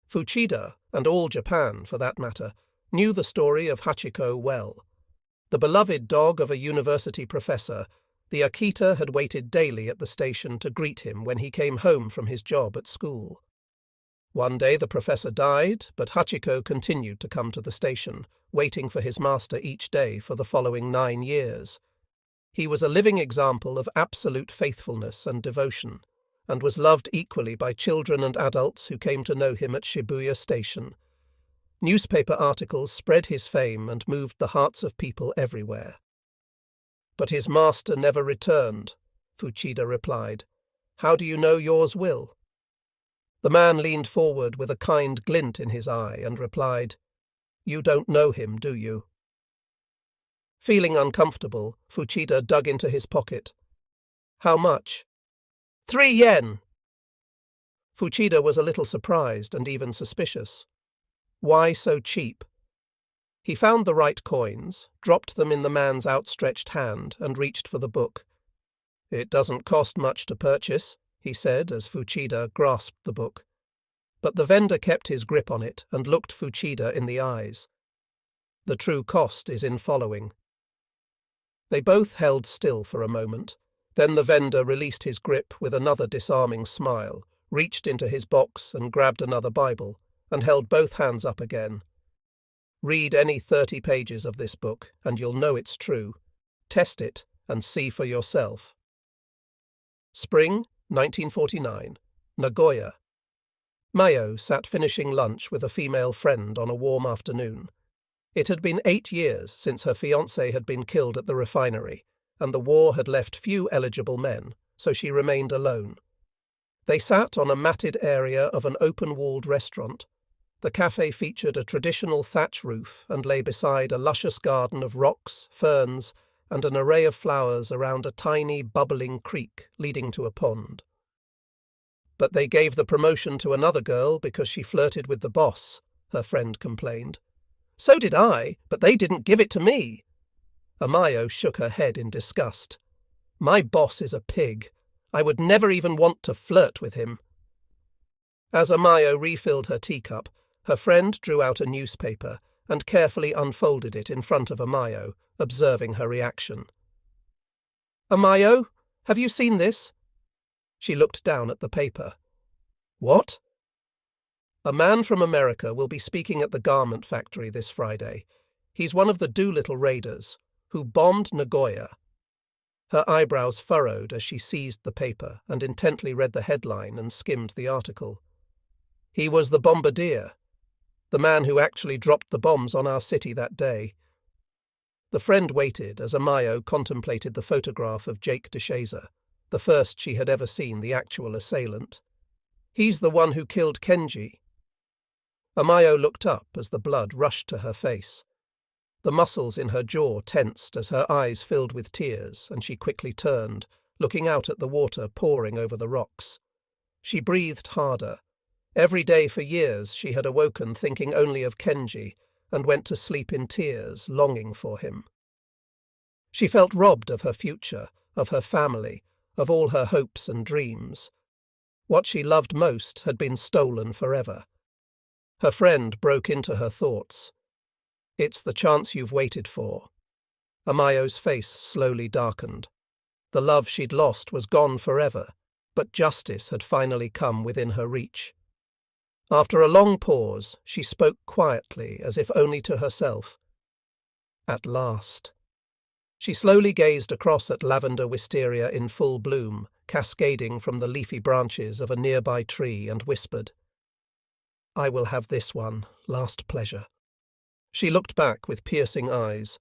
Fuchida, and all Japan for that matter, knew the story of Hachiko well. The beloved dog of a university professor, the Akita had waited daily at the station to greet him when he came home from his job at school. One day the professor died, but Hachiko continued to come to the station, waiting for his master each day for the following 9 years. He was a living example of absolute faithfulness and devotion, and was loved equally by children and adults who came to know him at Shibuya Station. Newspaper articles spread his fame and moved the hearts of people everywhere. "But his master never returned," Fuchida replied. "How do you know yours will?" The man leaned forward with a kind glint in his eye and replied, "You don't know him, do you?" Feeling uncomfortable, Fuchida dug into his pocket. "How much?" 3 yen. Fuchida was a little surprised and even suspicious. Why so cheap? He found the right coins, dropped them in the man's outstretched hand, and reached for the book. "It doesn't cost much to purchase," he said as Fuchida grasped the book. But the vendor kept his grip on it and looked Fuchida in the eyes. "The true cost is in following." They both held still for a moment. Then the vendor released his grip with another disarming smile, reached into his box and grabbed another Bible, and held both hands up again. Read any 30 pages of this book, and you'll know it's true. Test it and see for yourself. Spring, 1949. Nagoya. Mayo sat finishing lunch with a female friend on a warm afternoon. It had been 8 years since her fiancé had been killed at the refinery, and the war had left few eligible men, so she remained alone. They sat on a matted area of an open-walled restaurant. The café featured a traditional thatch roof and lay beside a luscious garden of rocks, ferns, and an array of flowers around a tiny, bubbling creek leading to a pond. "But they gave the promotion to another girl because she flirted with the boss," her friend complained. "So did I, but they didn't give it to me." Amayo shook her head in disgust. "My boss is a pig. I would never even want to flirt with him." As Amayo refilled her teacup, her friend drew out a newspaper and carefully unfolded it in front of Amayo, observing her reaction. "Amayo, have you seen this?" She looked down at the paper. "What?" "A man from America will be speaking at the garment factory this Friday. He's one of the Doolittle Raiders, who bombed Nagoya." Her eyebrows furrowed as she seized the paper and intently read the headline and skimmed the article. "He was the bombardier, the man who actually dropped the bombs on our city that day." The friend waited as Amayo contemplated the photograph of Jake DeShazer, the first she had ever seen the actual assailant. "He's the one who killed Kenji." Amayo looked up as the blood rushed to her face. The muscles in her jaw tensed as her eyes filled with tears, and she quickly turned, looking out at the water pouring over the rocks. She breathed harder. Every day for years she had awoken thinking only of Kenji, and went to sleep in tears, longing for him. She felt robbed of her future, of her family, of all her hopes and dreams. What she loved most had been stolen forever. Her friend broke into her thoughts. "It's the chance you've waited for." Amayo's face slowly darkened. The love she'd lost was gone forever, but justice had finally come within her reach. After a long pause, she spoke quietly, as if only to herself. "At last." She slowly gazed across at lavender wisteria in full bloom, cascading from the leafy branches of a nearby tree, and whispered, "I will have this one, last pleasure." She looked back with piercing eyes.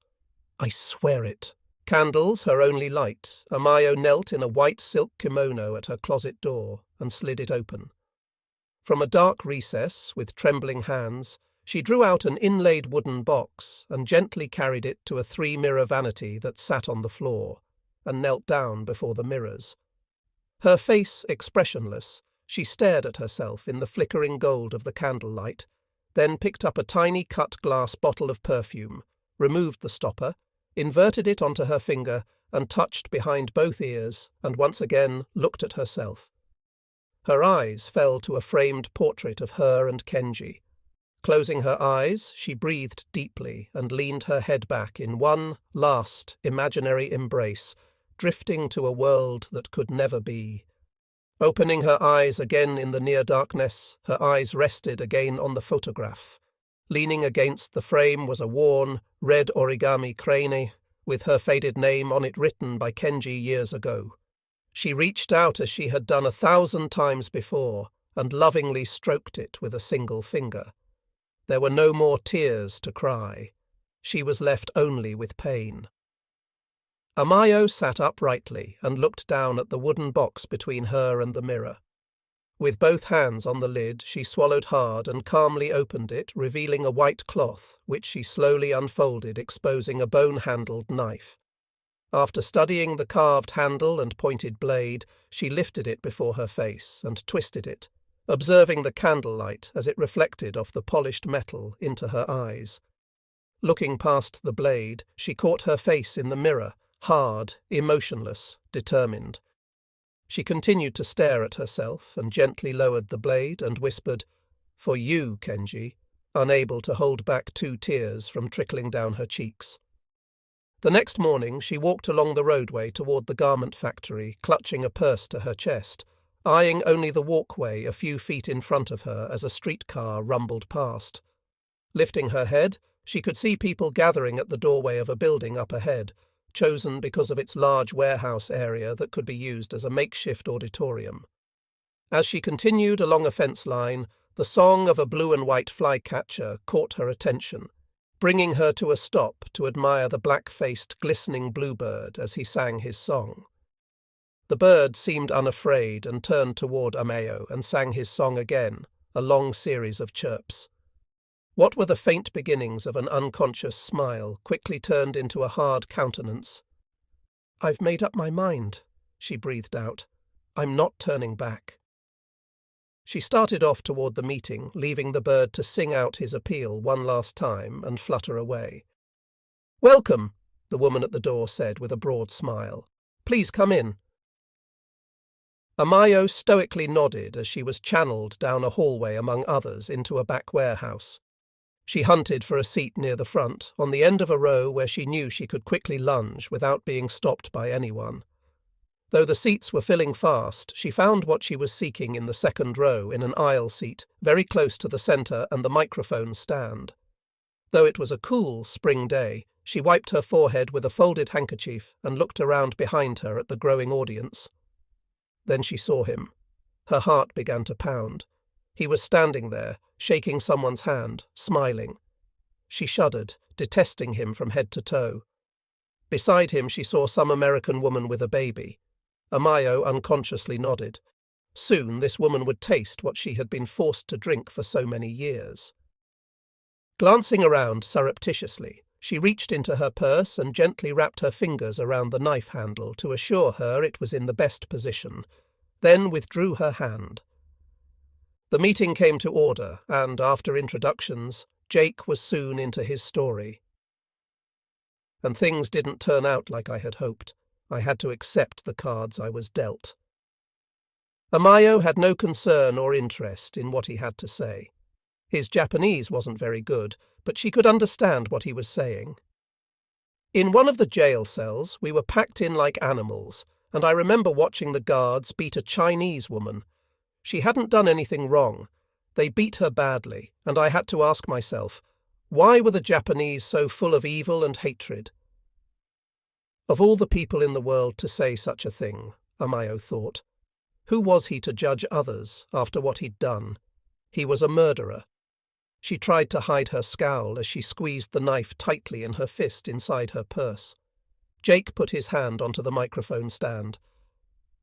"I swear it." Candles her only light, Amayo knelt in a white silk kimono at her closet door and slid it open. From a dark recess, with trembling hands, she drew out an inlaid wooden box and gently carried it to a 3-mirror vanity that sat on the floor, and knelt down before the mirrors. Her face expressionless, she stared at herself in the flickering gold of the candlelight, then picked up a tiny cut-glass bottle of perfume, removed the stopper, inverted it onto her finger, and touched behind both ears, and once again looked at herself. Her eyes fell to a framed portrait of her and Kenji. Closing her eyes, she breathed deeply and leaned her head back in one last imaginary embrace, drifting to a world that could never be. Opening her eyes again in the near darkness, her eyes rested again on the photograph. Leaning against the frame was a worn, red origami crane, with her faded name on it written by Kenji years ago. She reached out as she had done 1,000 times before, and lovingly stroked it with a single finger. There were no more tears to cry. She was left only with pain. Amayo sat uprightly and looked down at the wooden box between her and the mirror. With both hands on the lid, she swallowed hard and calmly opened it, revealing a white cloth, which she slowly unfolded, exposing a bone-handled knife. After studying the carved handle and pointed blade, she lifted it before her face and twisted it, observing the candlelight as it reflected off the polished metal into her eyes. Looking past the blade, she caught her face in the mirror, hard, emotionless, determined. She continued to stare at herself and gently lowered the blade and whispered, "For you, Kenji," unable to hold back 2 tears from trickling down her cheeks. The next morning she walked along the roadway toward the garment factory, clutching a purse to her chest, eyeing only the walkway a few feet in front of her as a streetcar rumbled past. Lifting her head, She could see people gathering at the doorway of a building up ahead, chosen because of its large warehouse area that could be used as a makeshift auditorium. As she continued along a fence line, the song of a blue and white flycatcher caught her attention, bringing her to a stop to admire the black-faced, glistening bluebird as he sang his song. The bird seemed unafraid and turned toward Amayo and sang his song again, a long series of chirps. What were the faint beginnings of an unconscious smile quickly turned into a hard countenance. "I've made up my mind," she breathed out. "I'm not turning back." She started off toward the meeting, leaving the bird to sing out his appeal one last time and flutter away. "Welcome," the woman at the door said with a broad smile. "Please come in." Amayo stoically nodded as she was channeled down a hallway among others into a back warehouse. She hunted for a seat near the front, on the end of a row where she knew she could quickly lunge without being stopped by anyone. Though the seats were filling fast, she found what she was seeking in the second row in an aisle seat, very close to the centre and the microphone stand. Though it was a cool spring day, she wiped her forehead with a folded handkerchief and looked around behind her at the growing audience. Then she saw him. Her heart began to pound. He was standing there, shaking someone's hand, smiling. She shuddered, detesting him from head to toe. Beside him she saw some American woman with a baby. Amayo unconsciously nodded. Soon this woman would taste what she had been forced to drink for so many years. Glancing around surreptitiously, she reached into her purse and gently wrapped her fingers around the knife handle to assure her it was in the best position, then withdrew her hand. The meeting came to order, and after introductions, Jake was soon into his story. And things didn't turn out like I had hoped. I had to accept the cards I was dealt. Amayo had no concern or interest in what he had to say. His Japanese wasn't very good, but she could understand what he was saying. In one of the jail cells, we were packed in like animals, and I remember watching the guards beat a Chinese woman. She hadn't done anything wrong. They beat her badly, and I had to ask myself, why were the Japanese so full of evil and hatred? Of all the people in the world to say such a thing, Amayo thought. Who was he to judge others after what he'd done? He was a murderer. She tried to hide her scowl as she squeezed the knife tightly in her fist inside her purse. Jake put his hand onto the microphone stand.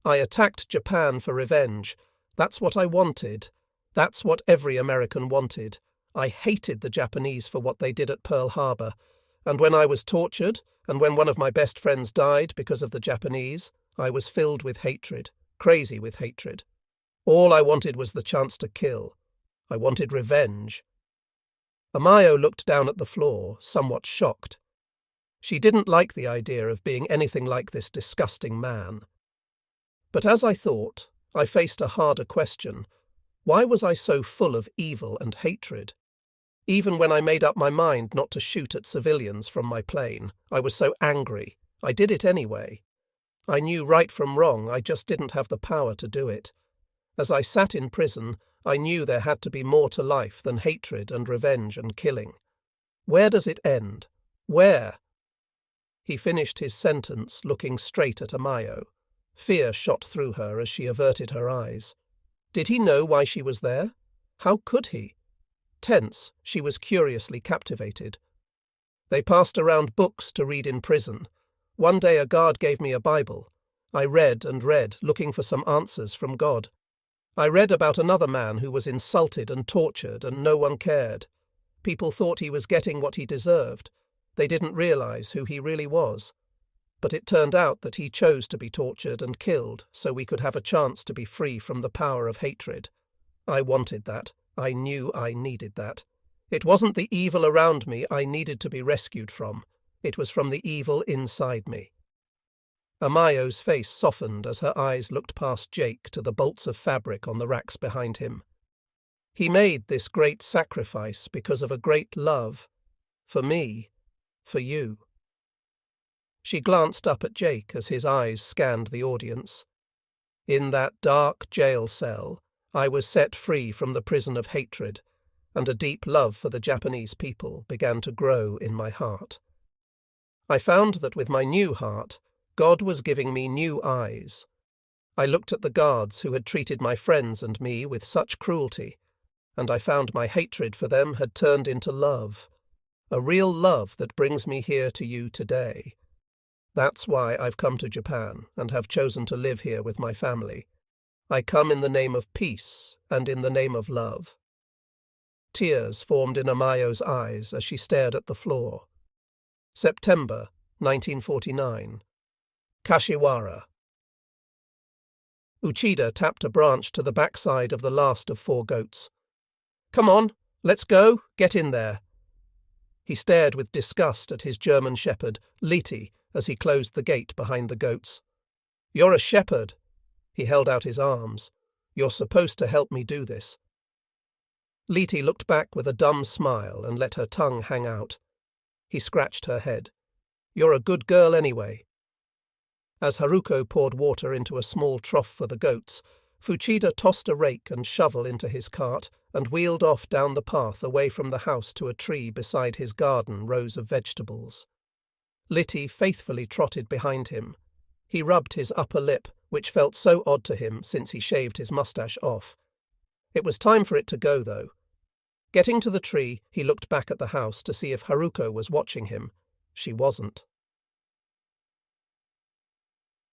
"I attacked Japan for revenge. That's what I wanted. That's what every American wanted. I hated the Japanese for what they did at Pearl Harbor. And when I was tortured, and when one of my best friends died because of the Japanese, I was filled with hatred, crazy with hatred. All I wanted was the chance to kill. I wanted revenge." Amayo looked down at the floor, somewhat shocked. She didn't like the idea of being anything like this disgusting man. But as I thought, I faced a harder question. Why was I so full of evil and hatred? Even when I made up my mind not to shoot at civilians from my plane, I was so angry. I did it anyway. I knew right from wrong, I just didn't have the power to do it. As I sat in prison, I knew there had to be more to life than hatred and revenge and killing. Where does it end? Where? He finished his sentence, looking straight at Amayo. Fear shot through her as she averted her eyes. Did he know why she was there? How could he? Tense, she was curiously captivated. They passed around books to read in prison. One day a guard gave me a Bible. I read and read, looking for some answers from God. I read about another man who was insulted and tortured, and no one cared. People thought he was getting what he deserved. They didn't realize who he really was. But it turned out that he chose to be tortured and killed so we could have a chance to be free from the power of hatred. I wanted that. I knew I needed that. It wasn't the evil around me I needed to be rescued from. It was from the evil inside me. Amayo's face softened as her eyes looked past Jake to the bolts of fabric on the racks behind him. He made this great sacrifice because of a great love. For me. For you. She glanced up at Jake as his eyes scanned the audience. In that dark jail cell, I was set free from the prison of hatred, and a deep love for the Japanese people began to grow in my heart. I found that with my new heart, God was giving me new eyes. I looked at the guards who had treated my friends and me with such cruelty, and I found my hatred for them had turned into love, a real love that brings me here to you today. That's why I've come to Japan and have chosen to live here with my family. I come in the name of peace and in the name of love. Tears formed in Amayo's eyes as she stared at the floor. September 1949. Kashiwara. Uchida tapped a branch to the backside of the last of 4 goats. "Come on, let's go, get in there." He stared with disgust at his German shepherd, Liti, as he closed the gate behind the goats. "You're a shepherd." He held out his arms. "You're supposed to help me do this." Liti looked back with a dumb smile and let her tongue hang out. He scratched her head. "You're a good girl anyway." As Haruko poured water into a small trough for the goats, Fuchida tossed a rake and shovel into his cart and wheeled off down the path away from the house to a tree beside his garden rows of vegetables. Liti faithfully trotted behind him. He rubbed his upper lip, which felt so odd to him since he shaved his mustache off. It was time for it to go, though. Getting to the tree, he looked back at the house to see if Haruko was watching him. She wasn't.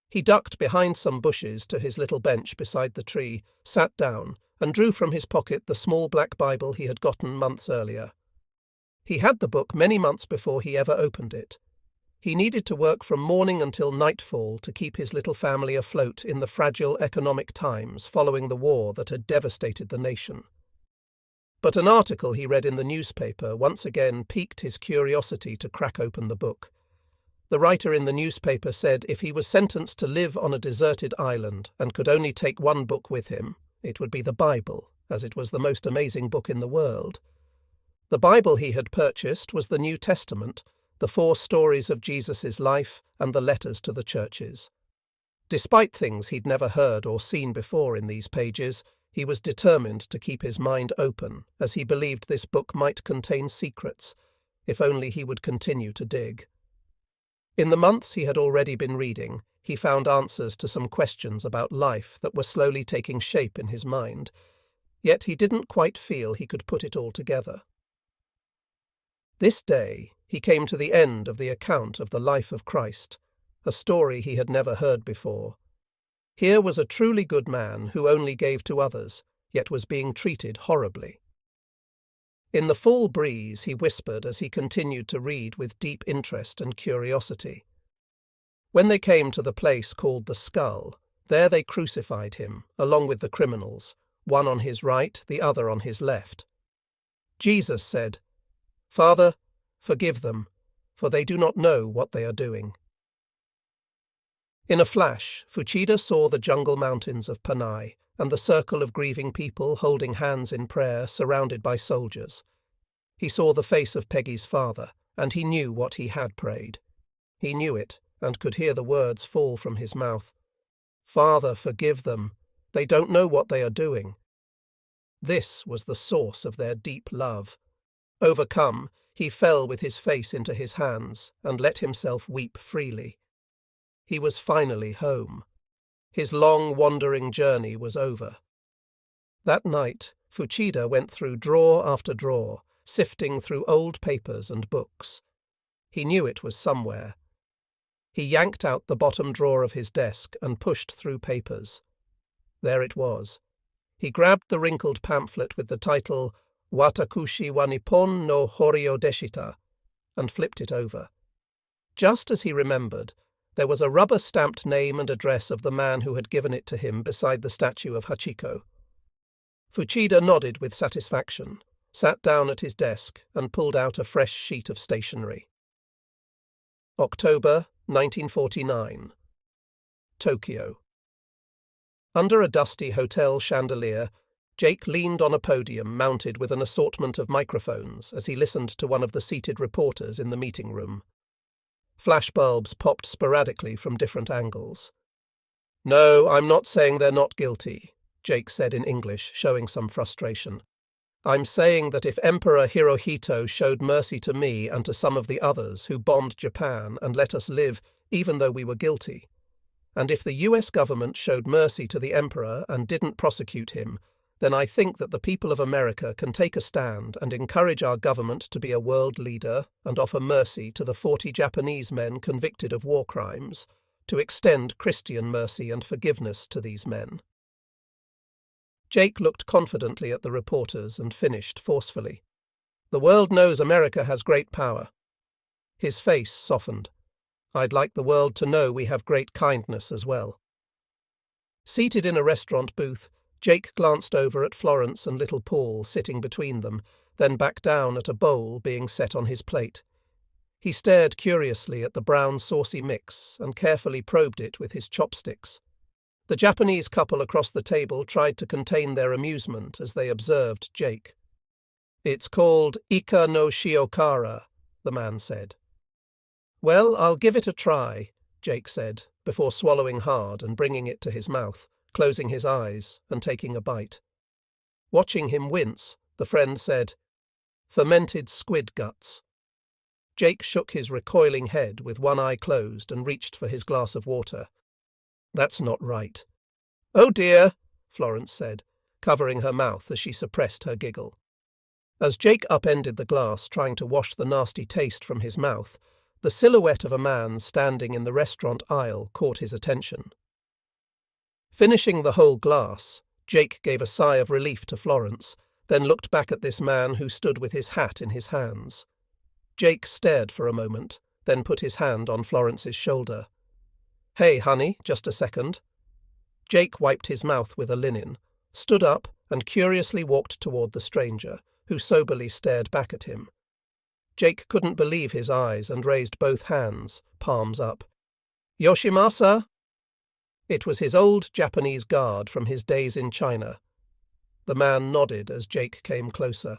He ducked behind some bushes to his little bench beside the tree, sat down, and drew from his pocket the small black Bible he had gotten months earlier. He had the book many months before he ever opened it. He needed to work from morning until nightfall to keep his little family afloat in the fragile economic times following the war that had devastated the nation. But an article he read in the newspaper once again piqued his curiosity to crack open the book. The writer in the newspaper said if he was sentenced to live on a deserted island and could only take one book with him, it would be the Bible, as it was the most amazing book in the world. The Bible he had purchased was the New Testament, the 4 stories of Jesus' life and the letters to the churches. Despite things he'd never heard or seen before in these pages, he was determined to keep his mind open, as he believed this book might contain secrets, if only he would continue to dig. In the months he had already been reading, he found answers to some questions about life that were slowly taking shape in his mind, yet he didn't quite feel he could put it all together. This day he came to the end of the account of the life of Christ, a story he had never heard before. Here was a truly good man who only gave to others, yet was being treated horribly. In the fall breeze he whispered as he continued to read with deep interest and curiosity. When they came to the place called the Skull, there they crucified him, along with the criminals, one on his right, the other on his left. Jesus said, "Father, forgive them, for they do not know what they are doing." In a flash, Fuchida saw the jungle mountains of Panay and the circle of grieving people holding hands in prayer surrounded by soldiers. He saw the face of Peggy's father, and he knew what he had prayed. He knew it, and could hear the words fall from his mouth. "Father, forgive them. They don't know what they are doing." This was the source of their deep love. Overcome, he fell with his face into his hands and let himself weep freely. He was finally home. His long wandering journey was over. That night, Fuchida went through drawer after drawer, sifting through old papers and books. He knew it was somewhere. He yanked out the bottom drawer of his desk and pushed through papers. There it was. He grabbed the wrinkled pamphlet with the title Watakushi wa Nippon no Horio Deshita and flipped it over. Just as he remembered, there was a rubber-stamped name and address of the man who had given it to him beside the statue of Hachiko. Fuchida nodded with satisfaction, sat down at his desk, and pulled out a fresh sheet of stationery. October 1949. Tokyo. Under a dusty hotel chandelier, Jake leaned on a podium mounted with an assortment of microphones as he listened to one of the seated reporters in the meeting room. Flashbulbs popped sporadically from different angles. "No, I'm not saying they're not guilty," Jake said in English, showing some frustration. I'm saying that if Emperor Hirohito showed mercy to me and to some of the others who bombed Japan and let us live even though we were guilty, and if the US government showed mercy to the Emperor and didn't prosecute him, then I think that the people of America can take a stand and encourage our government to be a world leader and offer mercy to the 40 Japanese men convicted of war crimes, to extend Christian mercy and forgiveness to these men. Jake looked confidently at the reporters and finished forcefully. The world knows America has great power. His face softened. I'd like the world to know we have great kindness as well. Seated in a restaurant booth, Jake glanced over at Florence and little Paul sitting between them, then back down at a bowl being set on his plate. He stared curiously at the brown saucy mix and carefully probed it with his chopsticks. The Japanese couple across the table tried to contain their amusement as they observed Jake. It's called Ika no Shiokara, the man said. Well, I'll give it a try, Jake said, before swallowing hard and bringing it to his mouth, closing his eyes and taking a bite. Watching him wince, the friend said, fermented squid guts. Jake shook his recoiling head with one eye closed and reached for his glass of water. That's not right. Oh dear, Florence said, covering her mouth as she suppressed her giggle. As Jake upended the glass, trying to wash the nasty taste from his mouth, the silhouette of a man standing in the restaurant aisle caught his attention. Finishing the whole glass, Jake gave a sigh of relief to Florence, then looked back at this man who stood with his hat in his hands. Jake stared for a moment, then put his hand on Florence's shoulder. Hey, honey, just a second. Jake wiped his mouth with a linen, stood up, and curiously walked toward the stranger, who soberly stared back at him. Jake couldn't believe his eyes and raised both hands, palms up. Yoshimasa? It was his old Japanese guard from his days in China. The man nodded as Jake came closer.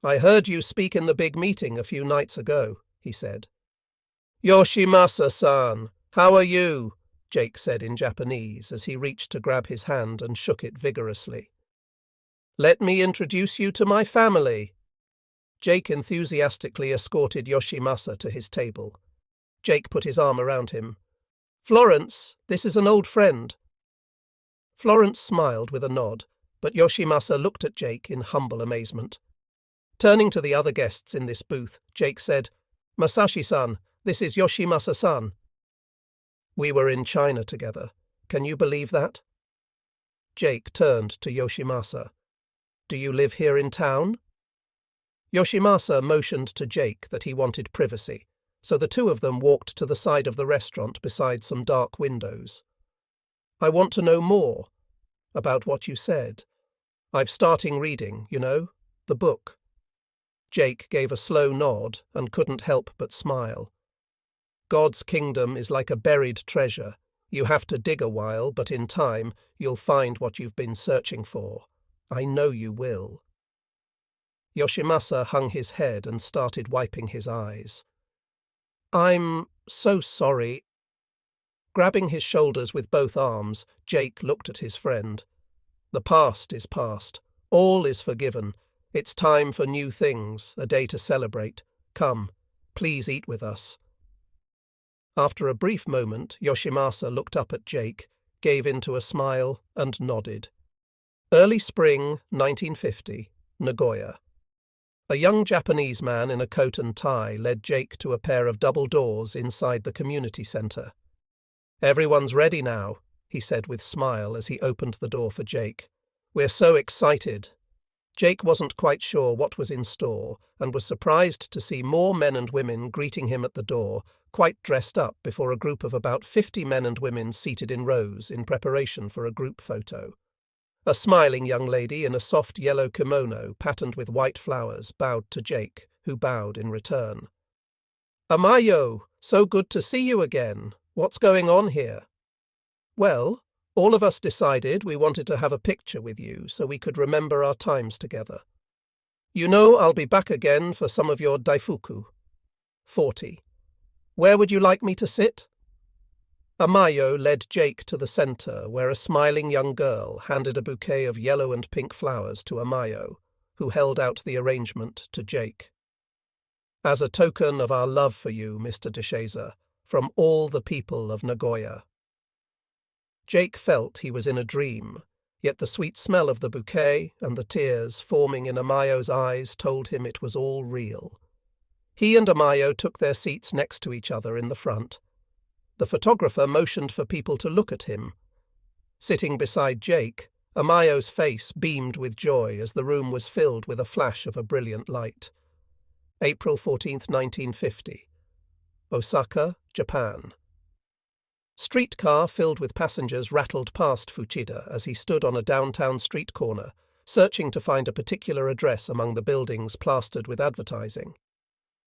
I heard you speak in the big meeting a few nights ago, he said. Yoshimasa-san, how are you? Jake said in Japanese as he reached to grab his hand and shook it vigorously. Let me introduce you to my family. Jake enthusiastically escorted Yoshimasa to his table. Jake put his arm around him. Florence, this is an old friend. Florence smiled with a nod, but Yoshimasa looked at Jake in humble amazement. Turning to the other guests in this booth, Jake said, Masashi-san, this is Yoshimasa-san. We were in China together. Can you believe that? Jake turned to Yoshimasa. Do you live here in town? Yoshimasa motioned to Jake that he wanted privacy, so the two of them walked to the side of the restaurant beside some dark windows. I want to know more about what you said. I've starting reading, you know, the book. Jake gave a slow nod and couldn't help but smile. God's kingdom is like a buried treasure. You have to dig a while, but in time you'll find what you've been searching for. I know you will. Yoshimasa hung his head and started wiping his eyes. I'm so sorry. Grabbing his shoulders with both arms, Jake looked at his friend. The past is past. All is forgiven. It's time for new things, a day to celebrate. Come, please eat with us. After a brief moment, Yoshimasa looked up at Jake, gave into a smile, and nodded. Early spring, 1950, Nagoya. A young Japanese man in a coat and tie led Jake to a pair of double doors inside the community center. Everyone's ready now, he said with smile as he opened the door for Jake. We're so excited. Jake wasn't quite sure what was in store and was surprised to see more men and women greeting him at the door, quite dressed up before a group of about 50 men and women seated in rows in preparation for a group photo. A smiling young lady in a soft yellow kimono patterned with white flowers bowed to Jake, who bowed in return. Amayo, so good to see you again. What's going on here? Well, all of us decided we wanted to have a picture with you so we could remember our times together. You know I'll be back again for some of your daifuku. 40. Where would you like me to sit? Amayo led Jake to the center, where a smiling young girl handed a bouquet of yellow and pink flowers to Amayo, who held out the arrangement to Jake. "As a token of our love for you, Mr. Desheza, from all the people of Nagoya." Jake felt he was in a dream, yet the sweet smell of the bouquet and the tears forming in Amayo's eyes told him it was all real. He and Amayo took their seats next to each other in the front. The photographer motioned for people to look at him. Sitting beside Jake, Amayo's face beamed with joy as the room was filled with a flash of a brilliant light. April 14, 1950. Osaka, Japan. Streetcar filled with passengers rattled past Fuchida as he stood on a downtown street corner, searching to find a particular address among the buildings plastered with advertising.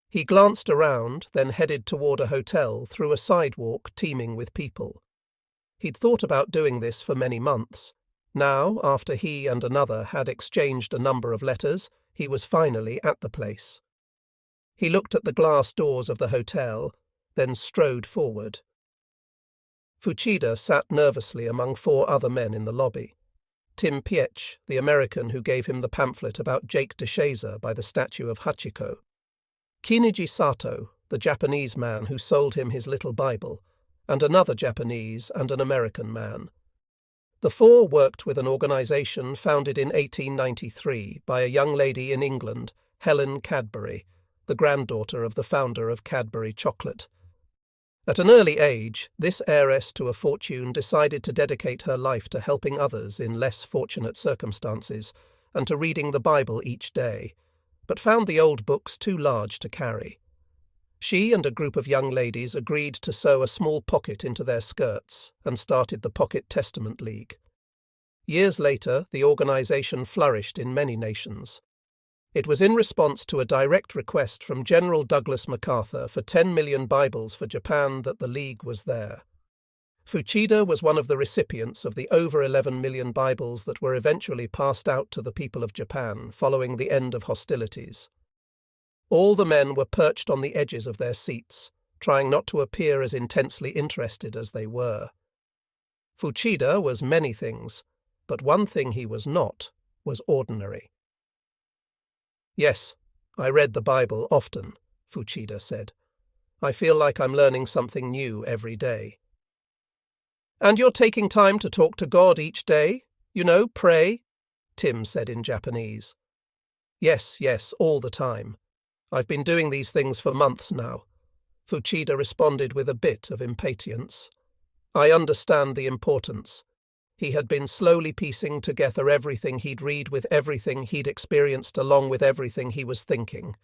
He glanced around, then headed toward a hotel through a sidewalk teeming with people. He'd thought about doing this for many months. Now, after he and another had exchanged a number of letters, he was finally at the place. He looked at the glass doors of the hotel, then strode forward. Fuchida sat nervously among 4 other men in the lobby. Tim Pietsch, the American who gave him the pamphlet about Jake Desheza by the statue of Hachiko. Kiniji Sato, the Japanese man who sold him his little Bible, and another Japanese and an American man. The 4 worked with an organization founded in 1893 by a young lady in England, Helen Cadbury, the granddaughter of the founder of Cadbury Chocolate. At an early age, this heiress to a fortune decided to dedicate her life to helping others in less fortunate circumstances and to reading the Bible each day, but found the old books too large to carry. She and a group of young ladies agreed to sew a small pocket into their skirts and started the Pocket Testament League. Years later, the organization flourished in many nations. It was in response to a direct request from General Douglas MacArthur for 10 million Bibles for Japan that the League was there. Fuchida was one of the recipients of the over 11 million Bibles that were eventually passed out to the people of Japan following the end of hostilities. All the men were perched on the edges of their seats, trying not to appear as intensely interested as they were. Fuchida was many things, but one thing he was not was ordinary. "Yes, I read the Bible often," Fuchida said. "I feel like I'm learning something new every day." "And you're taking time to talk to God each day? You know, pray?" Tim said in Japanese. Yes, all the time. I've been doing these things for months now," Fuchida responded with a bit of impatience. "I understand the importance." He had been slowly piecing together everything he'd read with everything he'd experienced along with everything he was thinking.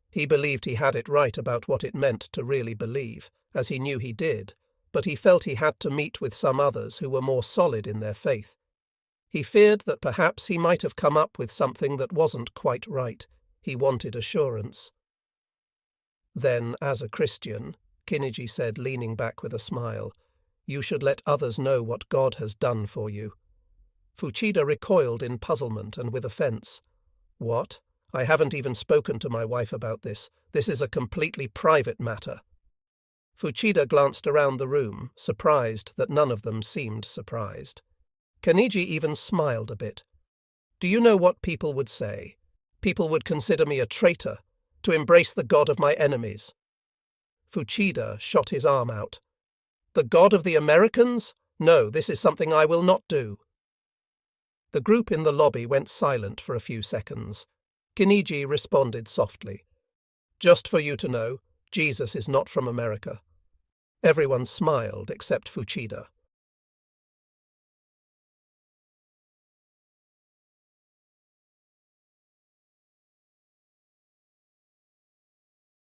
He believed he had it right about what it meant to really believe, as he knew he did, but he felt he had to meet with some others who were more solid in their faith. He feared that perhaps he might have come up with something that wasn't quite right. He wanted assurance. "Then, as a Christian," Kiniji said, leaning back with a smile, "you should let others know what God has done for you." Fuchida recoiled in puzzlement and with offence. "What? I haven't even spoken to my wife about this. This is a completely private matter." Fuchida glanced around the room, surprised that none of them seemed surprised. Kiniji even smiled a bit. "Do you know what people would say? People would consider me a traitor, to embrace the God of my enemies." Fuchida shot his arm out. "The God of the Americans? No, this is something I will not do." The group in the lobby went silent for a few seconds. Kiniji responded softly. "Just for you to know, Jesus is not from America." Everyone smiled except Fuchida.